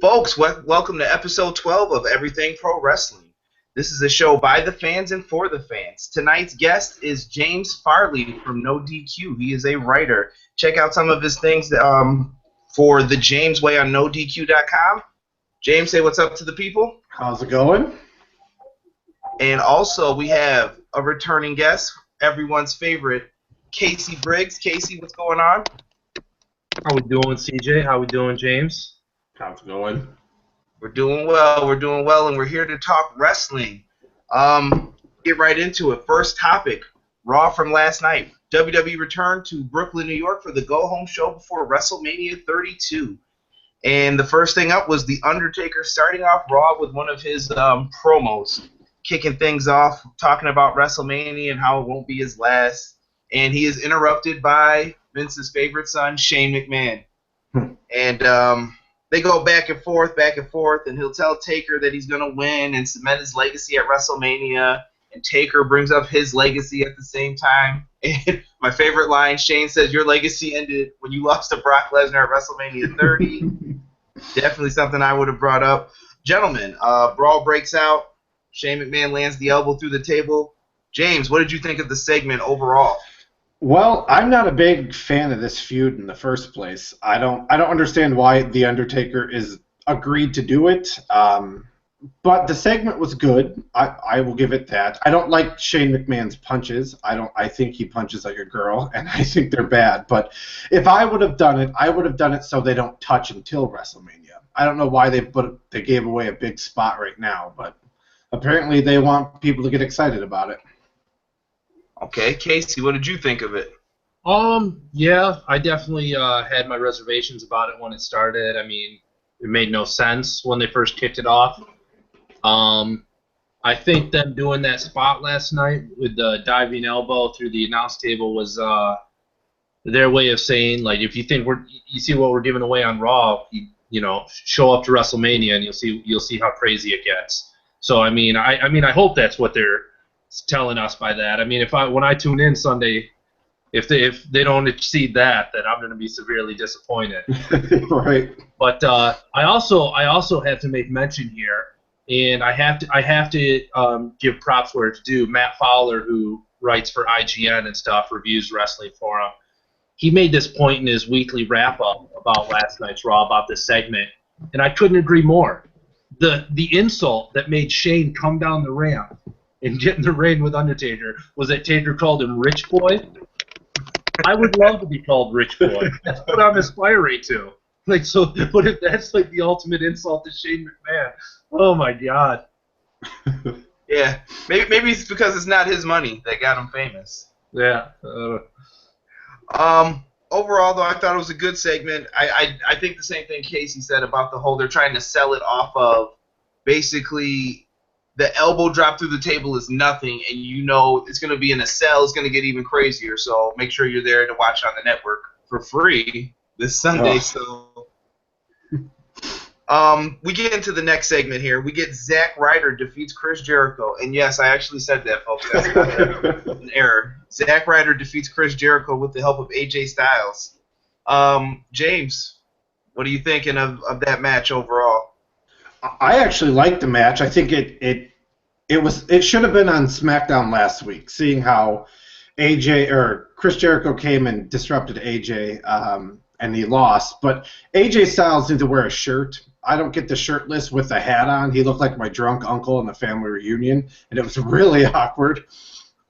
Folks, welcome to episode 12 of Everything Pro Wrestling. This is a show by the fans and for the fans. Tonight's guest is James Farley from No DQ. He is a writer. Check out some of his things for the James Way on NoDQ.com. James, say what's up to the people. How's it going? And also, we have a returning guest, everyone's favorite, Casey Briggs. Casey, what's going on? How we doing, CJ? How we doing, James? How's it going? We're doing well, and we're here to talk wrestling. Get right into it. First topic, Raw from last night. WWE returned to Brooklyn, New York for the go-home show before WrestleMania 32. And the first thing up was The Undertaker starting off Raw with one of his promos, kicking things off, talking about WrestleMania and how it won't be his last. And he is interrupted by Vince's favorite son, Shane McMahon. And they go back and forth, and he'll tell Taker that he's going to win and cement his legacy at WrestleMania. And Taker brings up his legacy at the same time. And my favorite line, Shane says, your legacy ended when you lost to Brock Lesnar at WrestleMania 30. Definitely something I would have brought up. Gentlemen, brawl breaks out. Shane McMahon lands the elbow through the table. James, what did you think of the segment overall? Well, I'm not a big fan of this feud in the first place. I don't understand why The Undertaker is agreed to do it. But the segment was good. I will give it that. I don't like Shane McMahon's punches. I think he punches like a girl, and I think they're bad. But if I would have done it, I would have done it so they don't touch until WrestleMania. I don't know why they gave away a big spot right now, but apparently they want people to get excited about it. Okay, Casey, what did you think of it? Yeah, I definitely had my reservations about it when it started. I mean, it made no sense when they first kicked it off. I think them doing that spot last night with the diving elbow through the announce table was their way of saying, like, if you think you see what we're giving away on Raw, you know, show up to WrestleMania and you'll see how crazy it gets. So I mean, I hope that's what they're telling us by that. I mean, when I tune in Sunday, if they don't exceed that, then I'm going to be severely disappointed. Right. But I also have to make mention here, and I have to give props where it's due. Matt Fowler, who writes for IGN and stuff, reviews wrestling for him. He made this point in his weekly wrap-up about last night's Raw, about this segment, and I couldn't agree more. The insult that made Shane come down the ramp and get in the ring with Undertaker was that Taker called him Rich Boy. I would love to be called Rich Boy. That's what I'm aspiring to. Like, so, but if that's like the ultimate insult to Shane McMahon, oh my God. Yeah, maybe it's because it's not his money that got him famous. Yeah. Overall, though, I thought it was a good segment. I think the same thing Casey said about the whole they're trying to sell it off of basically the elbow drop through the table is nothing, and you know it's going to be in a cell. It's going to get even crazier, so make sure you're there to watch on the network for free this Sunday. So we get into the next segment here. We get Zack Ryder defeats Chris Jericho, and yes, I actually said that, folks. That's not an error. Zack Ryder defeats Chris Jericho with the help of AJ Styles. James, what are you thinking of that match overall? I actually liked the match. I think it should have been on SmackDown last week, seeing how Chris Jericho came and disrupted AJ and he lost. But AJ Styles needs to wear a shirt. I don't get the shirtless with the hat on. He looked like my drunk uncle in the family reunion, and it was really awkward.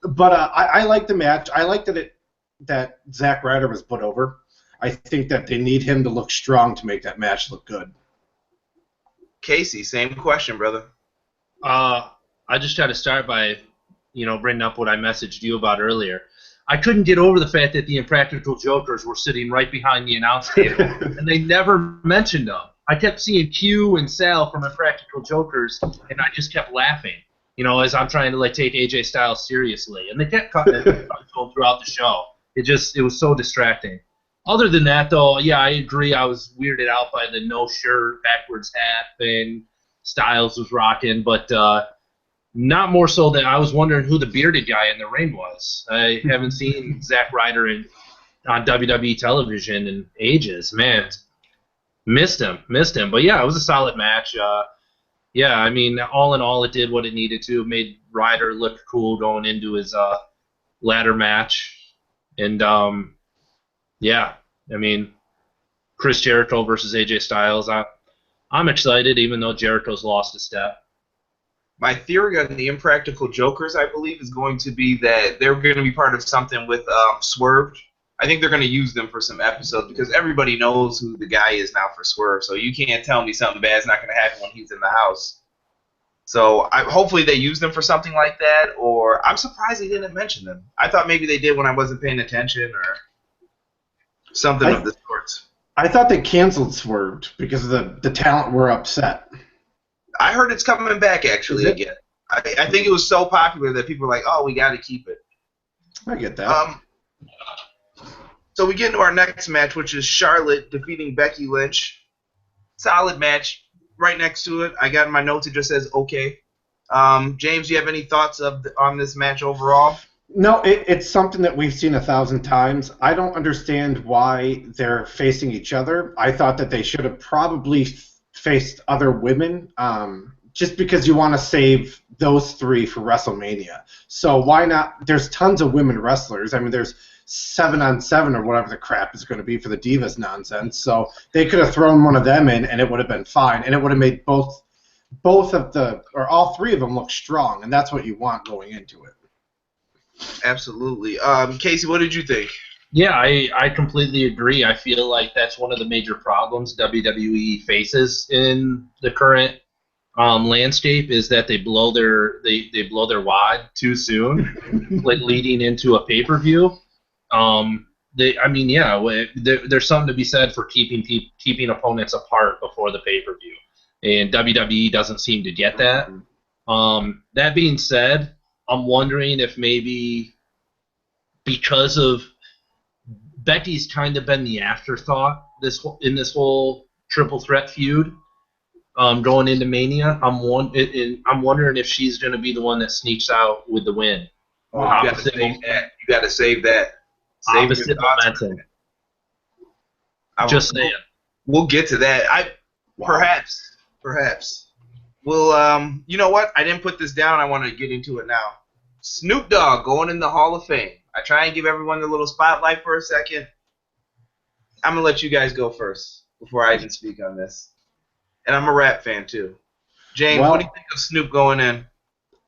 But I liked the match. I liked that Zack Ryder was put over. I think that they need him to look strong to make that match look good. Casey, same question, brother. I just got to start by, bringing up what I messaged you about earlier. I couldn't get over the fact that the Impractical Jokers were sitting right behind the announce table, and they never mentioned them. I kept seeing Q and Sal from Impractical Jokers, and I just kept laughing, as I'm trying to take AJ Styles seriously. And they kept cutting it throughout the show. It was so distracting. Other than that, though, yeah, I agree. I was weirded out by the no shirt, backwards hat thing Styles was rocking, but not more so than I was wondering who the bearded guy in the ring was. I haven't seen Zack Ryder on WWE television in ages. Man, Missed him. But yeah, it was a solid match. Yeah, I mean, all in all, it did what it needed to. It made Ryder look cool going into his ladder match. And yeah, I mean, Chris Jericho versus AJ Styles. I'm excited, even though Jericho's lost a step. My theory on the Impractical Jokers, I believe, is going to be that they're going to be part of something with Swerve. I think they're going to use them for some episodes because everybody knows who the guy is now for Swerve. So you can't tell me something bad's not going to happen when he's in the house. So hopefully they use them for something like that. Or I'm surprised they didn't mention them. I thought maybe they did when I wasn't paying attention or something of the sorts. I thought they canceled Swerved because the talent were upset. I heard it's coming back actually again. I think it was so popular that people were like, "Oh, we got to keep it." I get that. So we get into our next match, which is Charlotte defeating Becky Lynch. Solid match. Right next to it, I got in my notes. It just says okay. James, do you have any thoughts on this match overall? No, it's something that we've seen 1,000 times. I don't understand why they're facing each other. I thought that they should have probably faced other women, just because you want to save those three for WrestleMania. So why not? There's tons of women wrestlers. I mean, there's 7-on-7 or whatever the crap is going to be for the Divas nonsense. So they could have thrown one of them in, and it would have been fine, and it would have made both of the or all three of them look strong, and that's what you want going into it. Absolutely. Casey, what did you think? Yeah, I completely agree. I feel like that's one of the major problems WWE faces in the current landscape is that they blow their wad too soon, like leading into a pay-per-view. There's something to be said for keeping opponents apart before the pay-per-view, and WWE doesn't seem to get that. That being said, I'm wondering if maybe because of Becky's kind of been the afterthought in this whole triple threat feud going into Mania. I'm wondering if she's going to be the one that sneaks out with the win. You got to save that. Opposite momentum. Just saying. We'll get to that. Perhaps. Well, you know what? I didn't put this down. I want to get into it now. Snoop Dogg going in the Hall of Fame. I try and give everyone a little spotlight for a second. I'm going to let you guys go first before I even speak on this. And I'm a rap fan, too. James, what do you think of Snoop going in?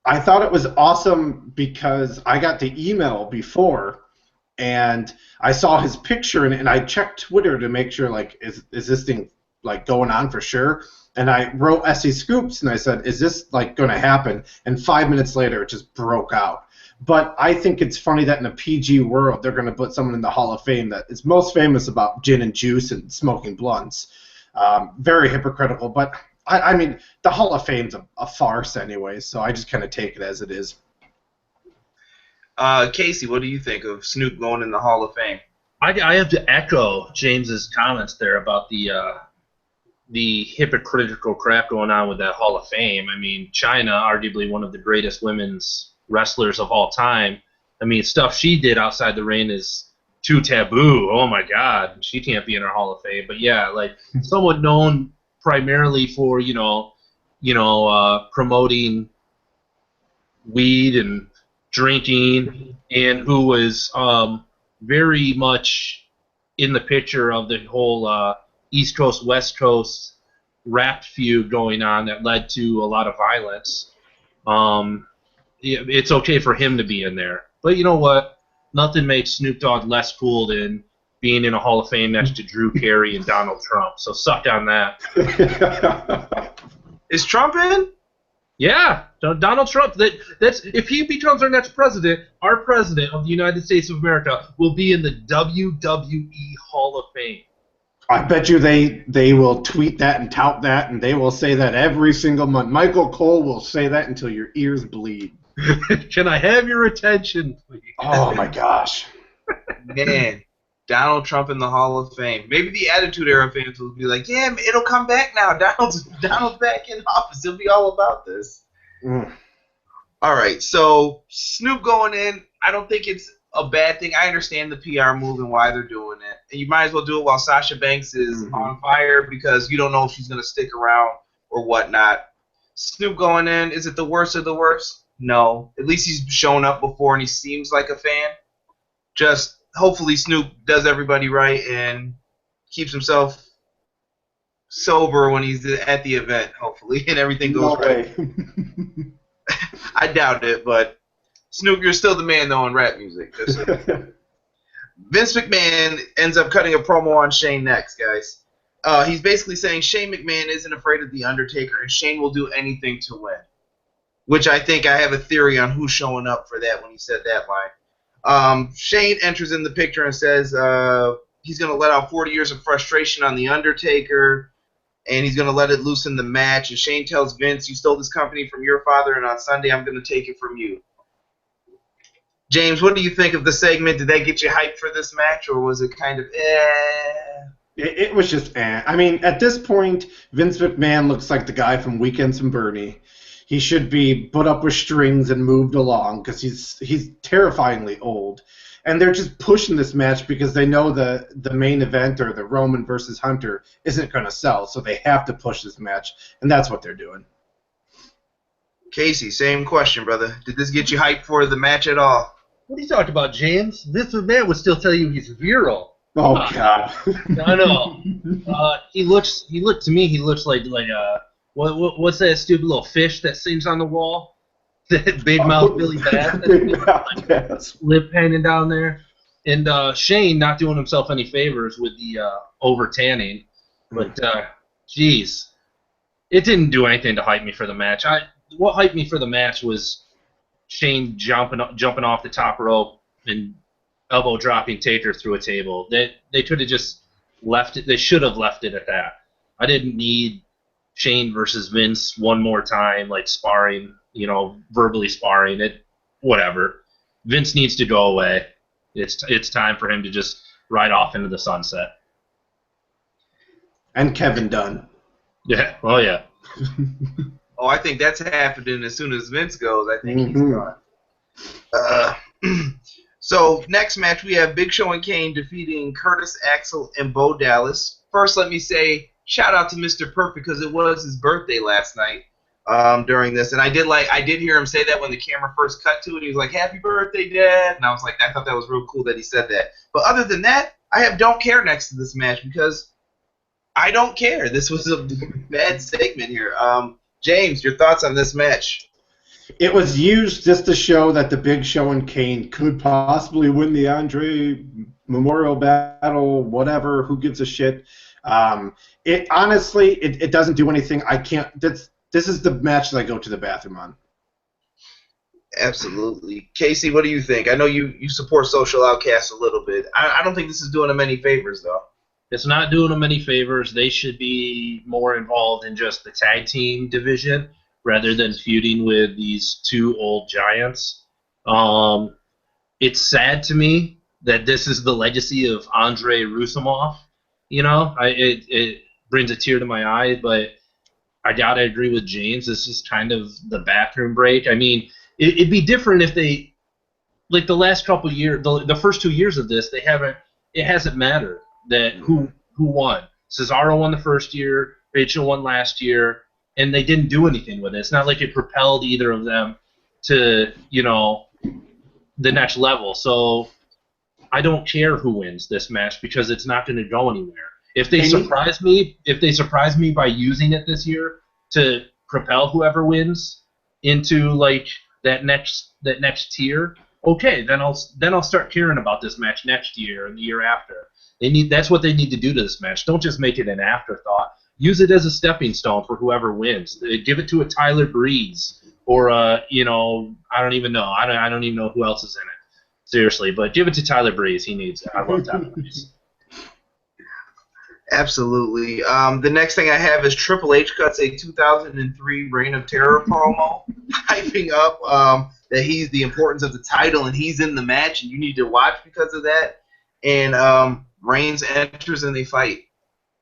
I thought it was awesome because I got the email before, and I saw his picture, and I checked Twitter to make sure, like, is this thing, like, going on for sure? And I wrote SE Scoops, and I said, is this, like, going to happen? And 5 minutes later, it just broke out. But I think it's funny that in a PG world, they're going to put someone in the Hall of Fame that is most famous about gin and juice and smoking blunts. Very hypocritical, but I mean, the Hall of Fame's a farce anyway, so I just kind of take it as it is. Casey, what do you think of Snoop going in the Hall of Fame? I have to echo James's comments there about the hypocritical crap going on with that Hall of Fame. I mean, Chyna, arguably one of the greatest women's wrestlers of all time. I mean, stuff she did outside the ring is too taboo. Oh my God, she can't be in our Hall of Fame. But yeah, like someone known primarily for promoting weed and drinking, and who was very much in the picture of the whole East Coast West Coast rap feud going on that led to a lot of violence. It's okay for him to be in there, but you know what? Nothing makes Snoop Dogg less cool than being in a Hall of Fame next to Drew Carey and Donald Trump. So suck on that. Is Trump in? Yeah, Donald Trump. That's if he becomes our next president, our president of the United States of America will be in the WWE Hall of Fame. I bet you they will tweet that and tout that, and they will say that every single month. Michael Cole will say that until your ears bleed. Can I have your attention, please? Oh, my gosh. Man, Donald Trump in the Hall of Fame. Maybe the Attitude Era fans will be like, yeah, it'll come back now. Donald's back in office. He'll be all about this. All right, so Snoop going in, I don't think it's a bad thing. I understand the PR move and why they're doing it. And you might as well do it while Sasha Banks is on fire because you don't know if she's going to stick around or whatnot. Snoop going in, is it the worst of the worst? No. At least he's shown up before and he seems like a fan. Just hopefully Snoop does everybody right and keeps himself sober when he's at the event, hopefully, and everything goes right. I doubt it, but Snoop, you're still the man, though, in rap music. Vince McMahon ends up cutting a promo on Shane next, guys. He's basically saying Shane McMahon isn't afraid of The Undertaker, and Shane will do anything to win. Which I think I have a theory on who's showing up for that when he said that line. Shane enters in the picture and says he's going to let out 40 years of frustration on The Undertaker, and he's going to let it loose in the match. And Shane tells Vince, you stole this company from your father, and on Sunday I'm going to take it from you. James, what do you think of the segment? Did that get you hyped for this match, or was it kind of It was just I mean, at this point, Vince McMahon looks like the guy from Weekends and Bernie. He should be put up with strings and moved along because he's terrifyingly old. And they're just pushing this match because they know the main event or the Roman versus Hunter isn't going to sell, so they have to push this match, and that's what they're doing. Casey, same question, brother. Did this get you hyped for the match at all? What are you talking about, James? Vince McMahon would still tell you he's virile. Oh God! I know. He looks like what's that stupid little fish that sings on the wall? That big mouth Billy Bass, lip hanging down there, and Shane not doing himself any favors with the over tanning, but geez, it didn't do anything to hype me for the match. What hyped me for the match was Shane jumping off the top rope and elbow dropping Taker through a table. They could have just left it. They should have left it at that. I didn't need Shane versus Vince one more time, like sparring. Verbally sparring it, whatever. Vince needs to go away. It's time for him to just ride off into the sunset. And Kevin Dunn. Yeah. Oh yeah. Oh, I think that's happening as soon as Vince goes. I think he's gone. So next match we have Big Show and Kane defeating Curtis Axel and Bo Dallas. First, let me say shout out to Mr. Perfect because it was his birthday last night. During this, and I did hear him say that when the camera first cut to it. He was like, "Happy birthday, Dad!" And I was like, I thought that was real cool that he said that. But other than that, I have don't care next to this match because I don't care. This was a bad segment here. James, your thoughts on this match? It was used just to show that the Big Show and Kane could possibly win the Andre Memorial Battle, whatever. Who gives a shit? It honestly, it doesn't do anything. I can't. This is the match that I go to the bathroom on. Absolutely. Casey, what do you think? I know you support Social Outcasts a little bit. I don't think this is doing them any favors, though. It's not doing them any favors. They should be more involved in just the tag team division rather than feuding with these two old giants. It's sad to me that this is the legacy of Andrei Rousimov. It brings a tear to my eye, but I gotta agree with James. This is kind of the bathroom break. I mean, it'd be different if they, like the last couple years, the first 2 years of this, it hasn't mattered that who won. Cesaro won the first year, Rachel won last year, and they didn't do anything with it. It's not like it propelled either of them to, the next level. So I don't care who wins this match because it's not going to go anywhere. If they surprise me by using it this year to propel whoever wins into like that next tier, okay, then I'll start caring about this match next year and the year after. That's what they need to do to this match. Don't just make it an afterthought. Use it as a stepping stone for whoever wins. Give it to a Tyler Breeze or I don't even know. I don't even know who else is in it. Seriously, but give it to Tyler Breeze. He needs it. I love Tyler Breeze. Absolutely. The next thing I have is Triple H cuts a 2003 Reign of Terror promo, hyping up that he's the importance of the title and he's in the match and you need to watch because of that. And Reigns enters and they fight.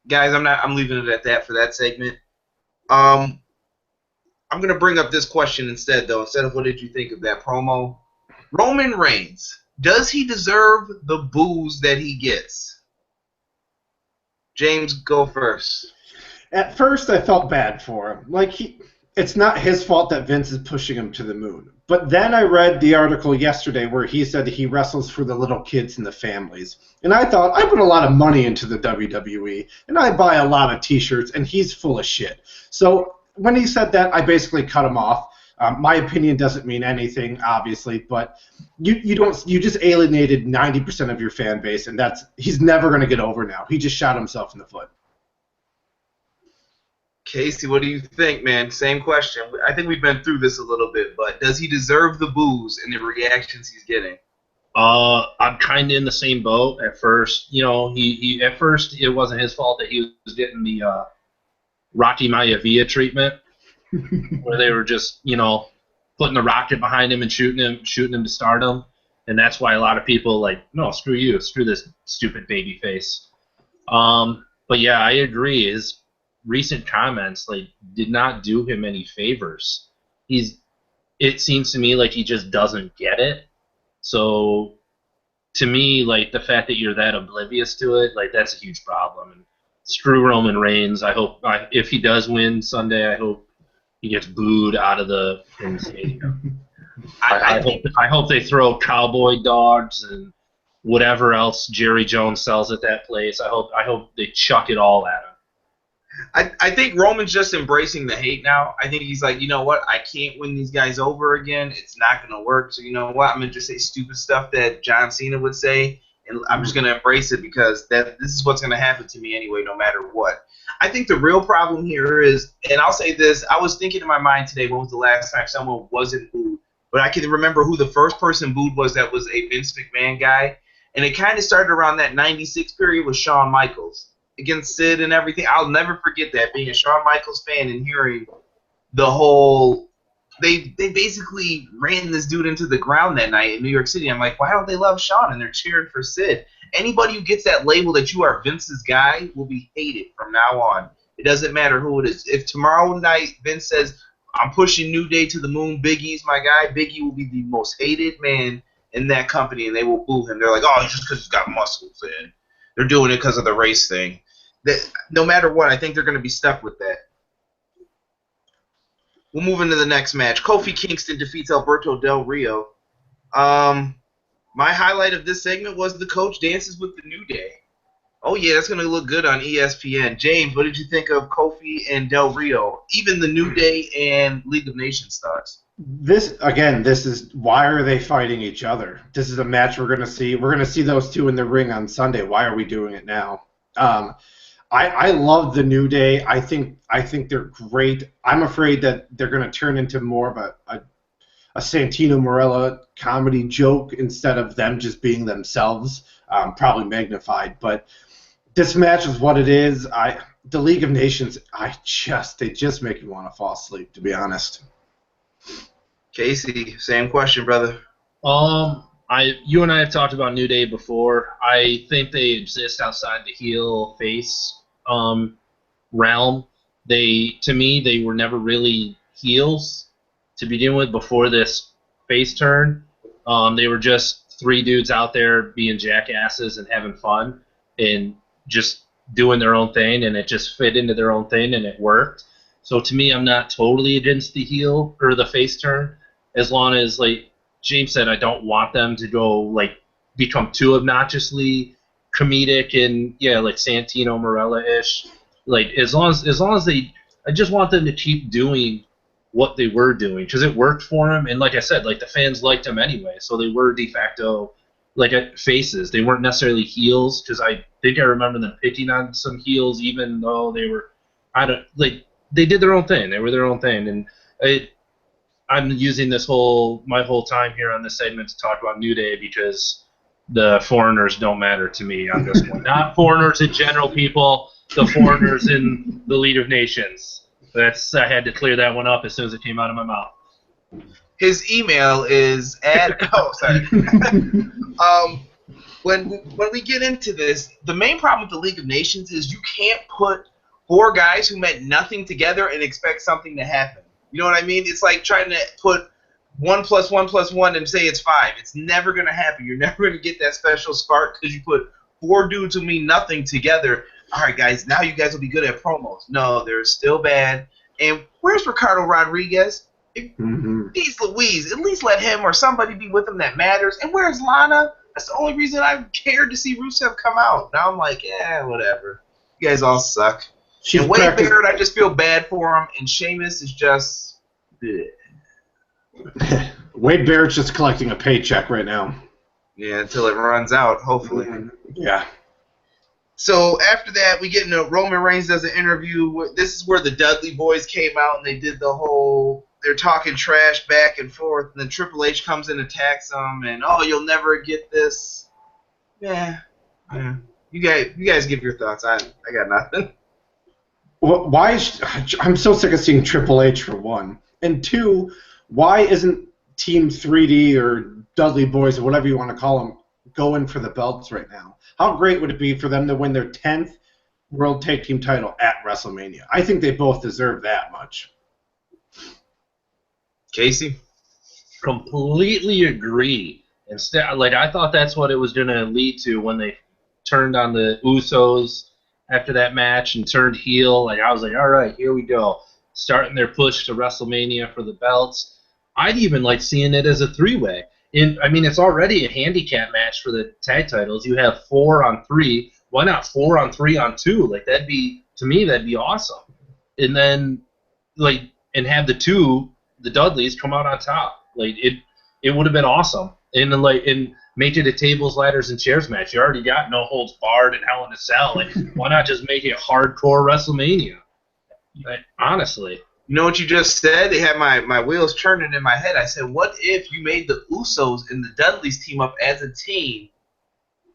Guys, I'm leaving it at that for that segment. I'm gonna bring up this question instead of what did you think of that promo? Roman Reigns Does he deserve the boos that he gets? James, go first. At first, I felt bad for him. It's not his fault that Vince is pushing him to the moon. But then I read the article yesterday where he said he wrestles for the little kids and the families. And I thought, I put a lot of money into the WWE, and I buy a lot of T-shirts, and he's full of shit. So when he said that, I basically cut him off. My opinion doesn't mean anything, obviously, but you just alienated 90% of your fan base, and he's never going to get over now. He just shot himself in the foot. Casey, what do you think, man? Same question. I think we've been through this a little bit, but does he deserve the boos and the reactions he's getting? I'm kind of in the same boat. At first, he at first it wasn't his fault that he was getting the Rocky Maivia treatment, where they were just putting the rocket behind him and shooting him to stardom, and that's why a lot of people no, screw you, screw this stupid baby face. But yeah, I agree. His recent comments did not do him any favors. It seems to me like he just doesn't get it. So to me, the fact that you're that oblivious to it, that's a huge problem. And screw Roman Reigns. If he does win Sunday, I hope he gets booed out of the stadium. I hope they throw cowboy dogs and whatever else Jerry Jones sells at that place. I hope they chuck it all at him. I think Roman's just embracing the hate now. I think he's like, you know what? I can't win these guys over again. It's not going to work. So you know what? I'm going to just say stupid stuff that John Cena would say, and I'm just going to embrace it because this is what's going to happen to me anyway, no matter what. I think the real problem here is, and I'll say this, I was thinking in my mind today, when was the last time someone wasn't booed? But I can remember who the first person booed was that was a Vince McMahon guy. And it kind of started around that 96 period with Shawn Michaels against Sid and everything. I'll never forget that, being a Shawn Michaels fan and hearing the whole they basically ran this dude into the ground that night in New York City. I'm like, why don't they love Shawn? And they're cheering for Sid. Anybody who gets that label that you are Vince's guy will be hated from now on. It doesn't matter who it is. If tomorrow night Vince says, I'm pushing New Day to the moon, Big E's my guy, Big E will be the most hated man in that company, and they will boo him. They're like, oh, it's just because he's got muscles, and they're doing it because of the race thing. No matter what, I think they're going to be stuck with that. We'll move into the next match. Kofi Kingston defeats Alberto Del Rio. My highlight of this segment was the coach dances with the New Day. Oh, yeah, that's going to look good on ESPN. James, what did you think of Kofi and Del Rio? Even the New Day and League of Nations thoughts. This is why are they fighting each other? This is a match we're going to see. We're going to see those two in the ring on Sunday. Why are we doing it now? I love the New Day. I think they're great. I'm afraid that they're going to turn into more of a Santino Marella comedy joke instead of them just being themselves, probably magnified. But this match is what it is. The League of Nations, they just make you want to fall asleep, to be honest. Casey, same question, brother. You and I have talked about New Day before. I think they exist outside the heel face realm. To me, they were never really heels to begin with before this face turn. They were just three dudes out there being jackasses and having fun and just doing their own thing, and it just fit into their own thing, and it worked. So to me, I'm not totally against the heel or the face turn, as long as, like James said, I don't want them to go become too obnoxiously comedic and like Santino Marella-ish. As long as they, I just want them to keep doing what they were doing because it worked for them. And like I said, the fans liked them anyway, so they were de facto faces. They weren't necessarily heels because I think I remember them picking on some heels, even though they were, they did their own thing. They were their own thing, and I'm using my whole time here on this segment to talk about New Day because the foreigners don't matter to me on this one. Not foreigners in general, people. The foreigners in the League of Nations. I had to clear that one up as soon as it came out of my mouth. His email is at. Oh, sorry. When we get into this, the main problem with the League of Nations is you can't put four guys who meant nothing together and expect something to happen. You know what I mean? It's like trying to put 1 + 1 + 1 and say it's 5. It's never going to happen. You're never going to get that special spark because you put 4 dudes who mean nothing together. All right, guys, now you guys will be good at promos. No, they're still bad. And where's Ricardo Rodriguez? Jeez Louise, at least let him or somebody be with him that matters. And where's Lana? That's the only reason I cared to see Rusev come out. Now I'm like, whatever. You guys all suck. And Wade Barrett, I just feel bad for him. And Sheamus is just... Wade Barrett's just collecting a paycheck right now. Yeah, until it runs out, hopefully. Yeah. So after that, we get into Roman Reigns does an interview. This is where the Dudley Boys came out and they did the whole... They're talking trash back and forth, and then Triple H comes in and attacks them, and you'll never get this. Yeah. You guys give your thoughts. I got nothing. Well, I'm so sick of seeing Triple H for one, and two, why isn't Team 3D or Dudley Boys or whatever you want to call them going for the belts right now? How great would it be for them to win their 10th World Tag Team title at WrestleMania? I think they both deserve that much. Casey? Completely agree. Instead, I thought that's what it was going to lead to when they turned on the Usos after that match and turned heel. I was like, all right, here we go. Starting their push to WrestleMania for the belts. I'd even like seeing it as a 3-way. It's already a handicap match for the tag titles. You have 4 on 3. Why not 4 on 3 on 2? That'd be awesome. And then, and have the Dudleys come out on top. It would have been awesome. And make it a tables, ladders, and chairs match. You already got no holds barred and Hell in a Cell. Why not just make it hardcore WrestleMania? Honestly. You know what you just said? They had my wheels turning in my head. I said, what if you made the Usos and the Dudleys team up as a team?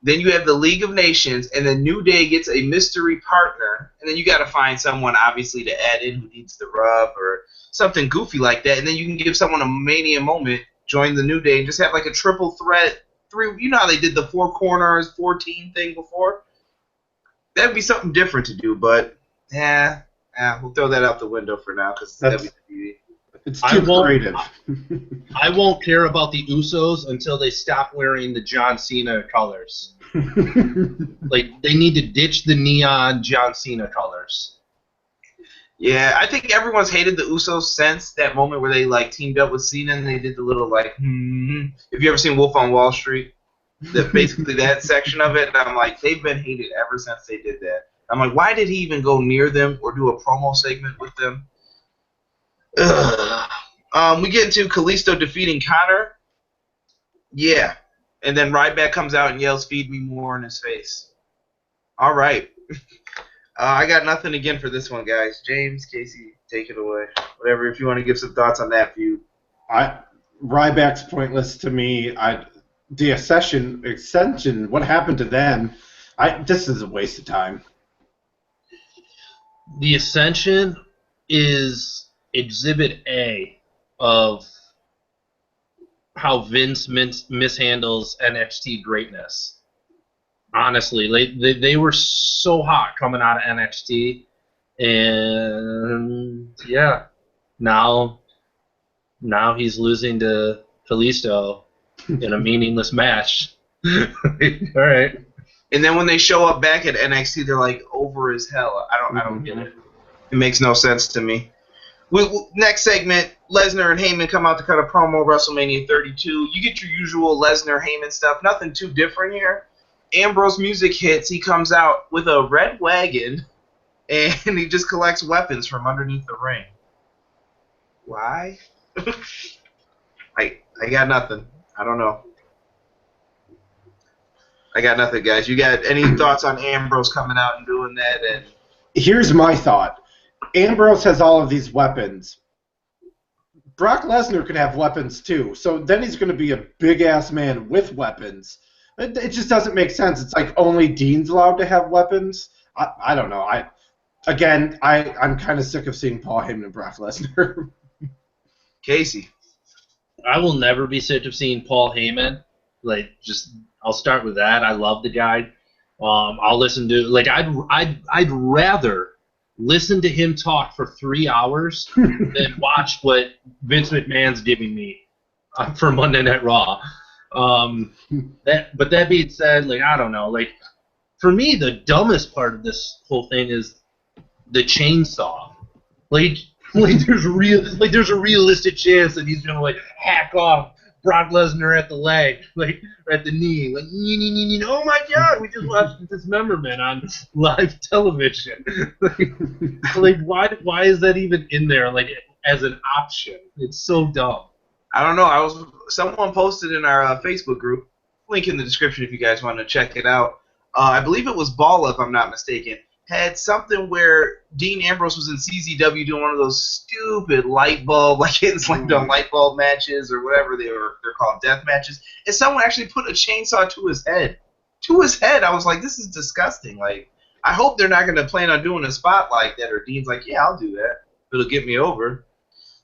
Then you have the League of Nations, and then New Day gets a mystery partner, and then you got to find someone, obviously, to add in who needs the rub or something goofy like that, and then you can give someone a Mania moment, join the New Day, and just have a triple threat. You know how they did the 4 corners, 14 thing before? That would be something different to do, but, we'll throw that out the window for now because it's too creative. I won't care about the Usos until they stop wearing the John Cena colors. They need to ditch the neon John Cena colors. Yeah, I think everyone's hated the Usos since that moment where they teamed up with Cena and they did the little Have you ever seen Wolf on Wall Street? Basically that section of it, and I'm like, they've been hated ever since they did that. I'm like, why did he even go near them or do a promo segment with them? We get into Kalisto defeating Connor. Yeah. And then Ryback comes out and yells, "Feed me more" in his face. All right. I got nothing again for this one, guys. James, Casey, take it away. Whatever, if you want to give some thoughts on that feud. Ryback's pointless to me. The Ascension, what happened to them? This is a waste of time. The Ascension is Exhibit A of how Vince mishandles NXT greatness. Honestly, they were so hot coming out of NXT, and now he's losing to Kalisto in a meaningless match. All right. And then when they show up back at NXT, they're over as hell. I don't get it. It makes no sense to me. Next segment, Lesnar and Heyman come out to cut a promo, WrestleMania 32. You get your usual Lesnar-Heyman stuff. Nothing too different here. Ambrose music hits. He comes out with a red wagon, and he just collects weapons from underneath the ring. Why? I got nothing. I don't know. I got nothing, guys. You got any thoughts on Ambrose coming out and doing that? And here's my thought. Ambrose has all of these weapons. Brock Lesnar could have weapons too. So then he's going to be a big-ass man with weapons. It just doesn't make sense. It's only Dean's allowed to have weapons. I don't know. I'm kind of sick of seeing Paul Heyman and Brock Lesnar. Casey. I will never be sick of seeing Paul Heyman. I'll start with that. I love the guy. I'll listen to I'd rather listen to him talk for 3 hours than watch what Vince McMahon's giving me for Monday Night Raw. But that being said, like, I don't know, like, for me, the dumbest part of this whole thing is the chainsaw. Like, there's a realistic chance that he's gonna like hack off Brock Lesnar at the leg, like, or at the knee, like, oh my God, we just watched Dismemberment on live television. like, why is that even in there, like, as an option? It's so dumb. I don't know. Someone posted in our Facebook group, link in the description if you guys want to check it out. I believe it was Balla, if I'm not mistaken, had something where Dean Ambrose was in CZW doing one of those stupid light bulb, like getting slammed on light bulb matches or whatever they're called, death matches, and someone actually put a chainsaw to his head. To his head. I was like, this is disgusting. Like, I hope they're not going to plan on doing a spot like that, or Dean's like, yeah, I'll do that. It'll get me over.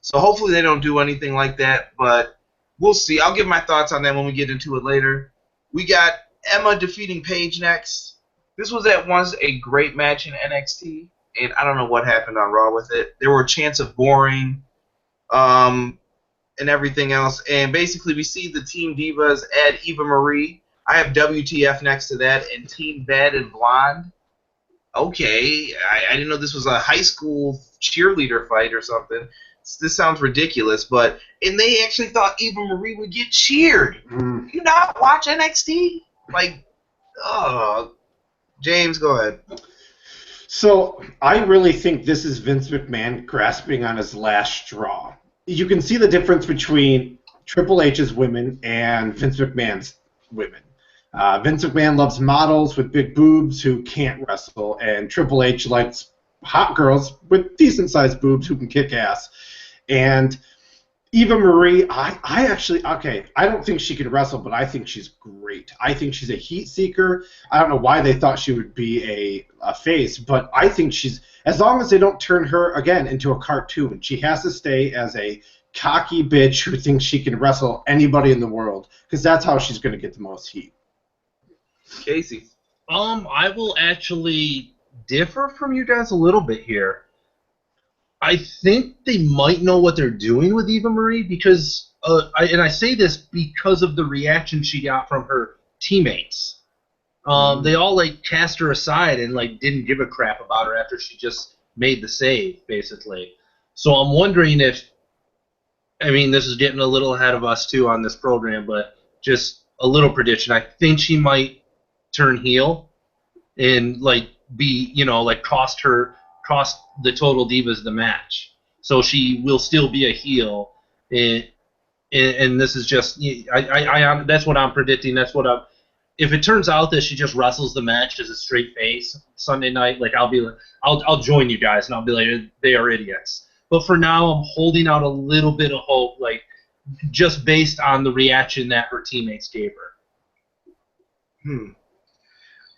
So hopefully they don't do anything like that, but we'll see. I'll give my thoughts on that when we get into it later. We got Emma defeating Paige next. This was at once a great match in NXT, and I don't know what happened on Raw with it. There were chants of boring and everything else, and basically we see the Team Divas add Eva Marie. I have WTF next to that, and Team Bad and Blonde. Okay, I didn't know this was a high school cheerleader fight or something. This sounds ridiculous, and they actually thought Eva Marie would get cheered. You not watch NXT? Like, James, go ahead. So I really think this is Vince McMahon grasping on his last straw. You can see the difference between Triple H's women and Vince McMahon's women. Vince McMahon loves models with big boobs who can't wrestle, and Triple H likes hot girls with decent-sized boobs who can kick ass. And Eva Marie, I don't think she can wrestle, but I think she's great. I think she's a heat seeker. I don't know why they thought she would be a face, but I think she's, as long as they don't turn her, again, into a cartoon, she has to stay as a cocky bitch who thinks she can wrestle anybody in the world, because that's how she's going to get the most heat. Casey. I will actually differ from you guys a little bit here. I think they might know what they're doing with Eva Marie because, I say this because of the reaction she got from her teammates. They all like cast her aside and like didn't give a crap about her after she just made the save, basically. So I'm wondering if, I mean, this is getting a little ahead of us too on this program, but just a little prediction. I think she might turn heel and like be, like cost the Total Divas the match. So she will still be a heel, and this is just, that's what I'm predicting. If it turns out that she just wrestles the match as a straight face Sunday night, like I'll join you guys and I'll be like, they are idiots. But for now, I'm holding out a little bit of hope, like just based on the reaction that her teammates gave her.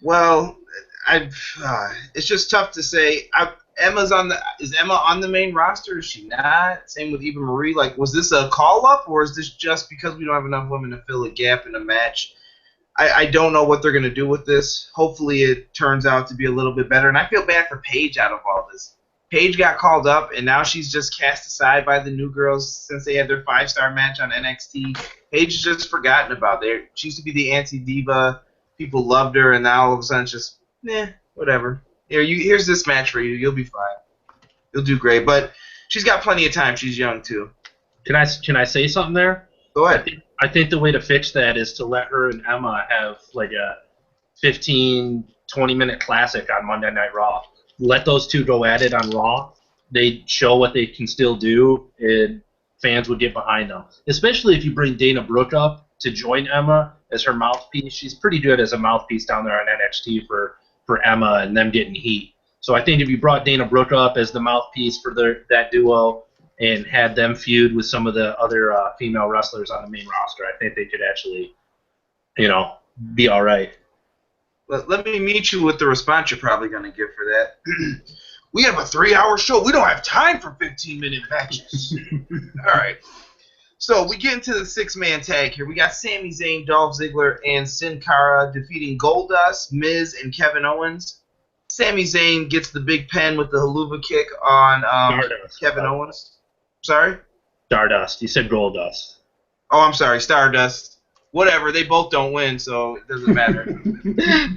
Well, it's just tough to say. Is Emma on the main roster? Is she not? Same with Eva Marie. Like, was this a call-up, or is this just because we don't have enough women to fill a gap in a match? I don't know what they're going to do with this. Hopefully it turns out to be a little bit better. And I feel bad for Paige out of all this. Paige got called up, and now she's just cast aside by the new girls since they had their 5-star match on NXT. Paige is just forgotten about. She used to be the anti-diva. People loved her, and now all of a sudden it's just, whatever. Here's this match for you. You'll be fine. You'll do great. But she's got plenty of time. She's young, too. Can I say something there? Go ahead. I think the way to fix that is to let her and Emma have like a 15, 20-minute classic on Monday Night Raw. Let those two go at it on Raw. They show what they can still do, and fans would get behind them. Especially if you bring Dana Brooke up to join Emma as her mouthpiece. She's pretty good as a mouthpiece down there on NXT for Emma and them getting heat. So I think if you brought Dana Brooke up as the mouthpiece for that duo and had them feud with some of the other female wrestlers on the main roster, I think they could actually, be all right. Let me meet you with the response you're probably going to give for that. We have a 3-hour show. We don't have time for 15-minute matches. All right. So we get into the 6-man tag here. We got Sami Zayn, Dolph Ziggler, and Sin Cara defeating Goldust, Miz, and Kevin Owens. Sami Zayn gets the big pen with the haluva kick on Kevin Owens. Sorry? Stardust. You said Goldust. Oh, I'm sorry, Stardust. Whatever, they both don't win, so it doesn't matter.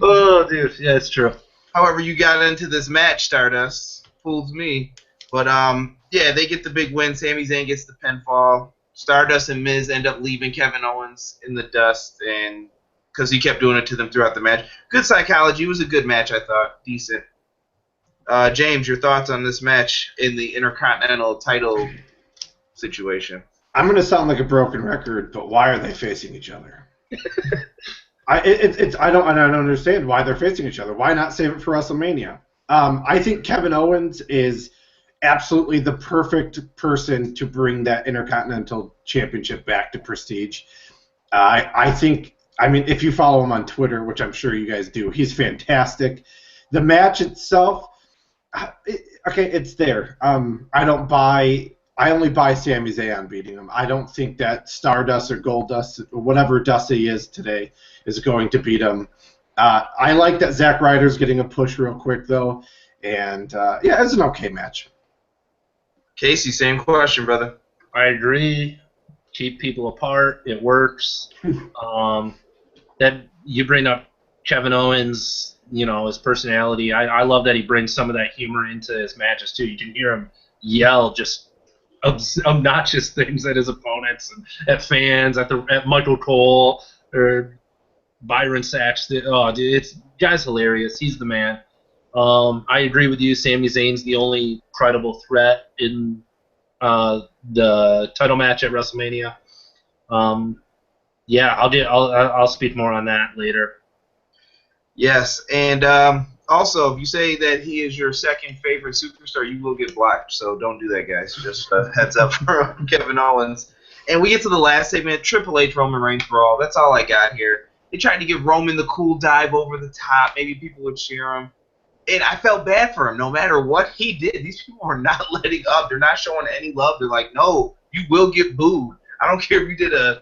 Oh, dude, yeah, it's true. However, you got into this match, Stardust. Fools me. But yeah, they get the big win. Sami Zayn gets the pinfall. Stardust and Miz end up leaving Kevin Owens in the dust, and because he kept doing it to them throughout the match. Good psychology. It was a good match, I thought. Decent. James, your thoughts on this match in the Intercontinental title situation? I'm going to sound like a broken record, but why are they facing each other? I don't understand why they're facing each other. Why not save it for WrestleMania? I think Kevin Owens is absolutely the perfect person to bring that Intercontinental Championship back to Prestige. I think, I mean, if you follow him on Twitter, which I'm sure you guys do, he's fantastic. The match itself, okay, it's there. I only buy Sami Zayn beating him. I don't think that Stardust or Goldust or whatever dust he is today is going to beat him. I like that Zack Ryder's getting a push real quick, though. And, yeah, it's an okay match. Casey, same question, brother. I agree. Keep people apart. It works. That you bring up Kevin Owens, you know, his personality. I love that he brings some of that humor into his matches too. You can hear him yell just obnoxious things at his opponents and at fans, at Michael Cole or Byron Saxton. Oh, dude, it's guy's hilarious. He's the man. I agree with you. Sami Zayn's the only credible threat in the title match at WrestleMania. Yeah, I'll speak more on that later. Yes, and also, if you say that he is your second favorite superstar, you will get blocked. So don't do that, guys. Just a heads up for Kevin Owens. And we get to the last segment, Triple H, Roman Reigns brawl. That's all I got here. They tried to give Roman the cool dive over the top. Maybe people would cheer him. And I felt bad for him. No matter what he did, these people are not letting up. They're not showing any love. They're like, no, you will get booed. I don't care if you did a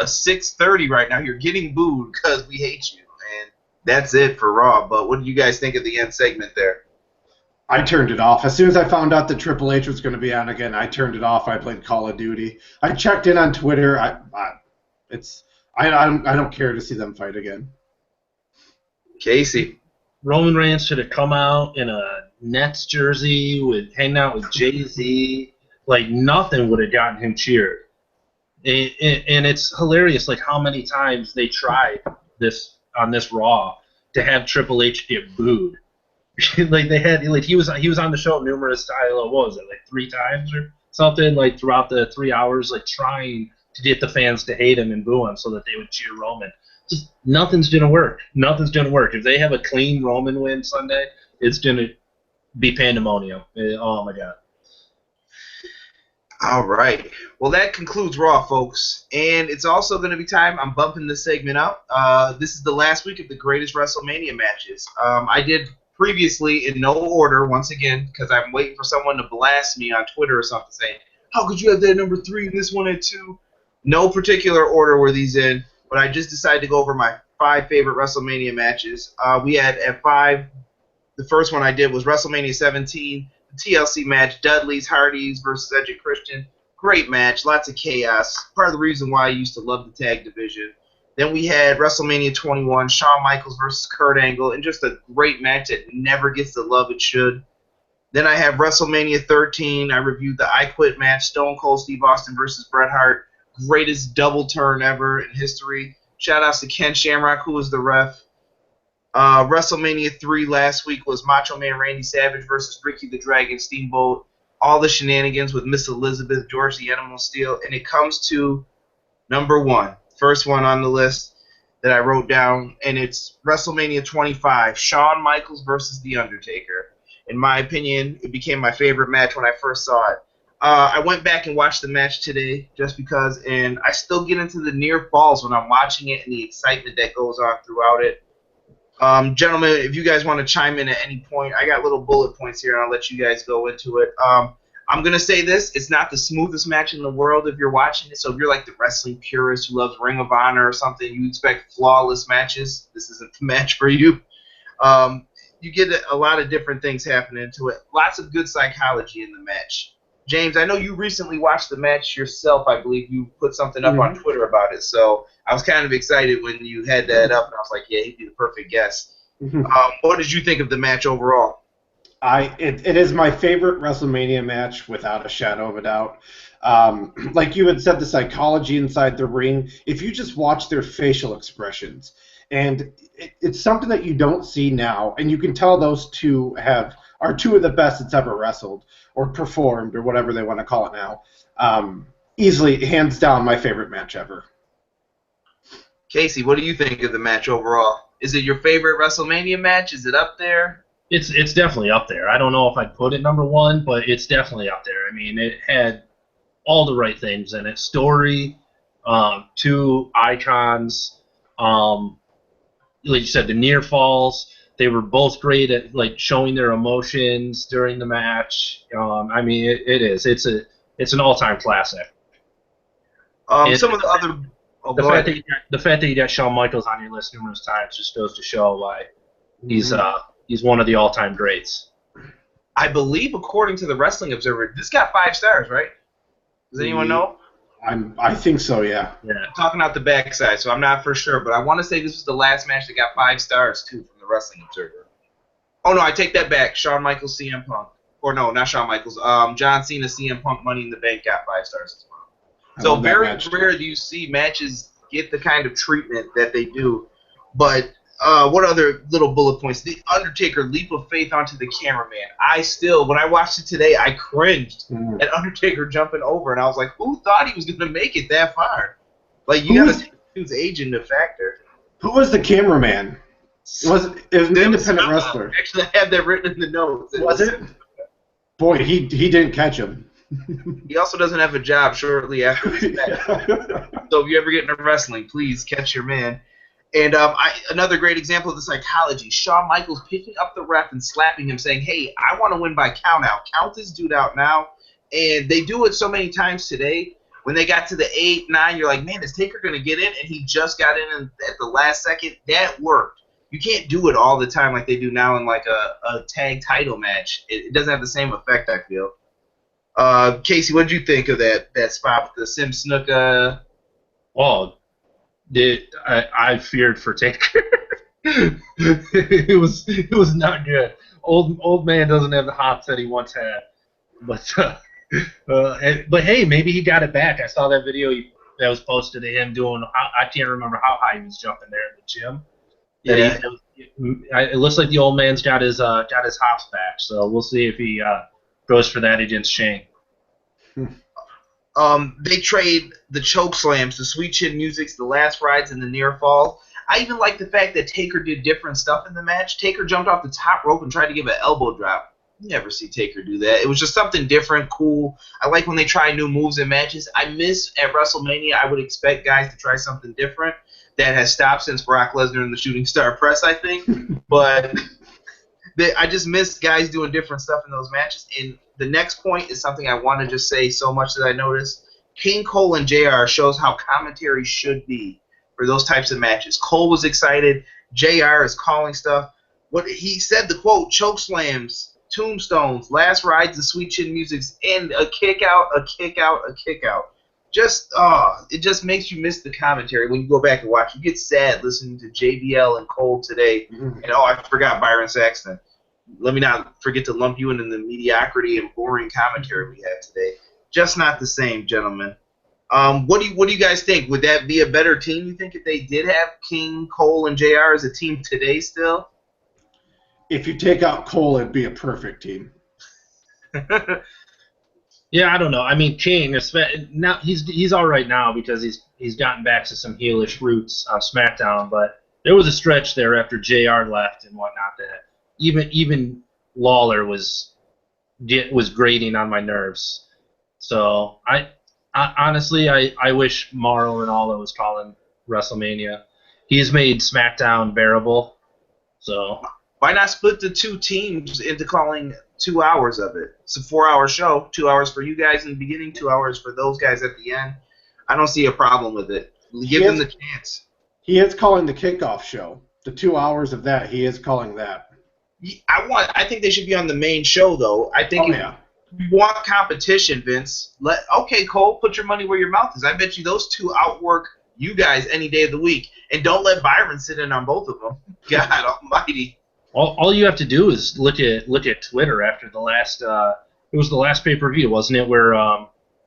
630 right now. You're getting booed because we hate you. And that's it for Raw. But what do you guys think of the end segment there? I turned it off. As soon as I found out that Triple H was going to be on again, I turned it off. I played Call of Duty. I checked in on Twitter. I don't care to see them fight again. Casey. Roman Reigns should have come out in a Nets jersey with hanging out with Jay-Z. Like nothing would have gotten him cheered. And it's hilarious, like how many times they tried this on this Raw to have Triple H get booed. Like they had, like he was on the show numerous times. What was it, like 3 times or something? Like throughout the 3 hours, like trying to get the fans to hate him and boo him so that they would cheer Roman. Just nothing's gonna work. Nothing's gonna work. If they have a clean Roman win Sunday, it's gonna be pandemonium. Oh my god. All right. Well, that concludes Raw, folks. And it's also going to be time. I'm bumping this segment up. This is the last week of the greatest WrestleMania matches. I did previously in no order, once again, because I'm waiting for someone to blast me on Twitter or something saying, how could you have that number 3 and this one at 2? No particular order were these in, but I just decided to go over my 5 favorite WrestleMania matches. We had at 5, the first one I did was WrestleMania 17. TLC match, Dudley's Hardys versus Edge and Christian. Great match, lots of chaos. Part of the reason why I used to love the tag division. Then we had WrestleMania 21, Shawn Michaels versus Kurt Angle, and just a great match that never gets the love it should. Then I have WrestleMania 13. I reviewed the I Quit match, Stone Cold Steve Austin versus Bret Hart. Greatest double turn ever in history. Shout outs to Ken Shamrock, who was the ref. WrestleMania 3 last week was Macho Man Randy Savage versus Ricky the Dragon Steamboat. All the shenanigans with Miss Elizabeth, George the Animal Steel. And it comes to number 1. First one on the list that I wrote down. And it's WrestleMania 25. Shawn Michaels versus The Undertaker. In my opinion, it became my favorite match when I first saw it. I went back and watched the match today just because. And I still get into the near falls when I'm watching it and the excitement that goes on throughout it. Gentlemen, if you guys want to chime in at any point, I got little bullet points here, and I'll let you guys go into it. I'm going to say this. It's not the smoothest match in the world if you're watching it. So if you're like the wrestling purist who loves Ring of Honor or something, you expect flawless matches. This isn't the match for you. You get a lot of different things happening to it. Lots of good psychology in the match. James, I know you recently watched the match yourself. I believe you put something up on Twitter about it. So I was kind of excited when you had that up, and I was like, yeah, he'd be the perfect guest. What did you think of the match overall? It is my favorite WrestleMania match without a shadow of a doubt. Like you had said, the psychology inside the ring, if you just watch their facial expressions, and it's something that you don't see now, and you can tell those two are two of the best that's ever wrestled or performed or whatever they want to call it now. Easily, hands down, my favorite match ever. Casey, what do you think of the match overall? Is it your favorite WrestleMania match? Is it up there? It's definitely up there. I don't know if I'd put it number one, but it's definitely up there. I mean, it had all the right things in it. Story, two icons, like you said, the near falls. They were both great at like showing their emotions during the match. I mean, it is. It's an all-time classic. Some of the other the fact that you got Shawn Michaels on your list numerous times just goes to show why he's one of the all-time greats. I believe, according to the Wrestling Observer, this got 5 stars, right? Does anyone know? I think so, yeah. I'm talking out the backside, so I'm not for sure, but I want to say this was the last match that got 5 stars, too, from the Wrestling Observer. Oh, no, I take that back. Shawn Michaels, CM Punk. Or no, not Shawn Michaels. John Cena, CM Punk, Money in the Bank got 5 stars as well. So very rare do you see matches get the kind of treatment that they do. But what other little bullet points? The Undertaker leap of faith onto the cameraman. When I watched it today, I cringed at Undertaker jumping over, and I was like, who thought he was going to make it that far? Like, you got to take dude's age into factor. Who was the cameraman? It was an independent wrestler. Actually, I have that written in the notes. Was it? Boy, he didn't catch him. He also doesn't have a job shortly after this match. So if you ever get into wrestling, please catch your man. And another great example of the psychology, Shawn Michaels picking up the ref and slapping him, saying, hey, I want to win by count out. Count this dude out now. And they do it so many times today. When they got to the 8, 9, you're like, man, is Taker going to get in? And he just got in at the last second. That worked. You can't do it all the time like they do now in like a tag title match. It doesn't have the same effect, I feel. Casey, what did you think of that spot with the Sim Snuka? Oh, I feared for Taker. it was not good. Old man doesn't have the hops that he once had. But hey, maybe he got it back. I saw that video that was posted of him doing. I can't remember how high he was jumping there in the gym. Yeah. It looks like the old man's got his hops back. So we'll see if he goes for that against Shane. They trade the choke slams, the sweet chin musics, the last rides, and the near fall. I even like the fact that Taker did different stuff in the match. Taker jumped off the top rope and tried to give an elbow drop. You never see Taker do that. It was just something different, cool. I like when they try new moves in matches. I miss at WrestleMania, I would expect guys to try something different. That has stopped since Brock Lesnar and the Shooting Star Press, I think. But I just miss guys doing different stuff in those matches. And the next point is something I want to just say so much that I noticed. King Cole and JR shows how commentary should be for those types of matches. Cole was excited. JR is calling stuff. What he said, the quote, choke slams, tombstones, last rides, and sweet chin musics, and a kick out, a kick out, a kick out. It just makes you miss the commentary when you go back and watch. You get sad listening to JBL and Cole today. And I forgot Byron Saxton. Let me not forget to lump you in the mediocrity and boring commentary we had today. Just not the same, gentlemen. What do you guys think? Would that be a better team, you think, if they did have King, Cole, and JR as a team today still? If you take out Cole, it'd be a perfect team. Yeah, I don't know. I mean, King now he's all right now because he's gotten back to some heelish roots on SmackDown. But there was a stretch there after JR left and whatnot that even Lawler was grating on my nerves. So I honestly wish Mauro Ranallo was calling WrestleMania. He's made SmackDown bearable. So why not split the two teams into calling 2 hours of it? It's a 4-hour show. 2 hours for you guys in the beginning, 2 hours for those guys at the end. I don't see a problem with it. Give them the chance. He is calling the kickoff show. The 2 hours of that, he is calling that. I think they should be on the main show, though. I think want competition, Vince. Okay, Cole, put your money where your mouth is. I bet you those two outwork you guys any day of the week. And don't let Byron sit in on both of them. God almighty. All you have to do is look at Twitter after the last it was the last pay-per-view, wasn't it, where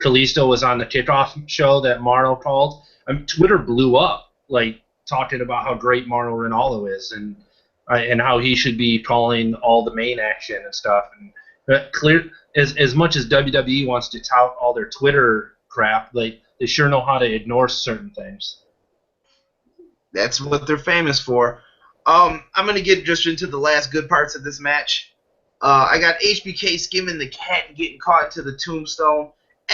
Kalisto was on the kickoff show that Mauro called. Twitter blew up, like, talking about how great Mauro Ranallo is and how he should be calling all the main action and stuff. And clear as much as WWE wants to tout all their Twitter crap, like, they sure know how to ignore certain things. That's what they're famous for. I'm going to get just into the last good parts of this match. I got HBK skimming the cat and getting caught into the tombstone.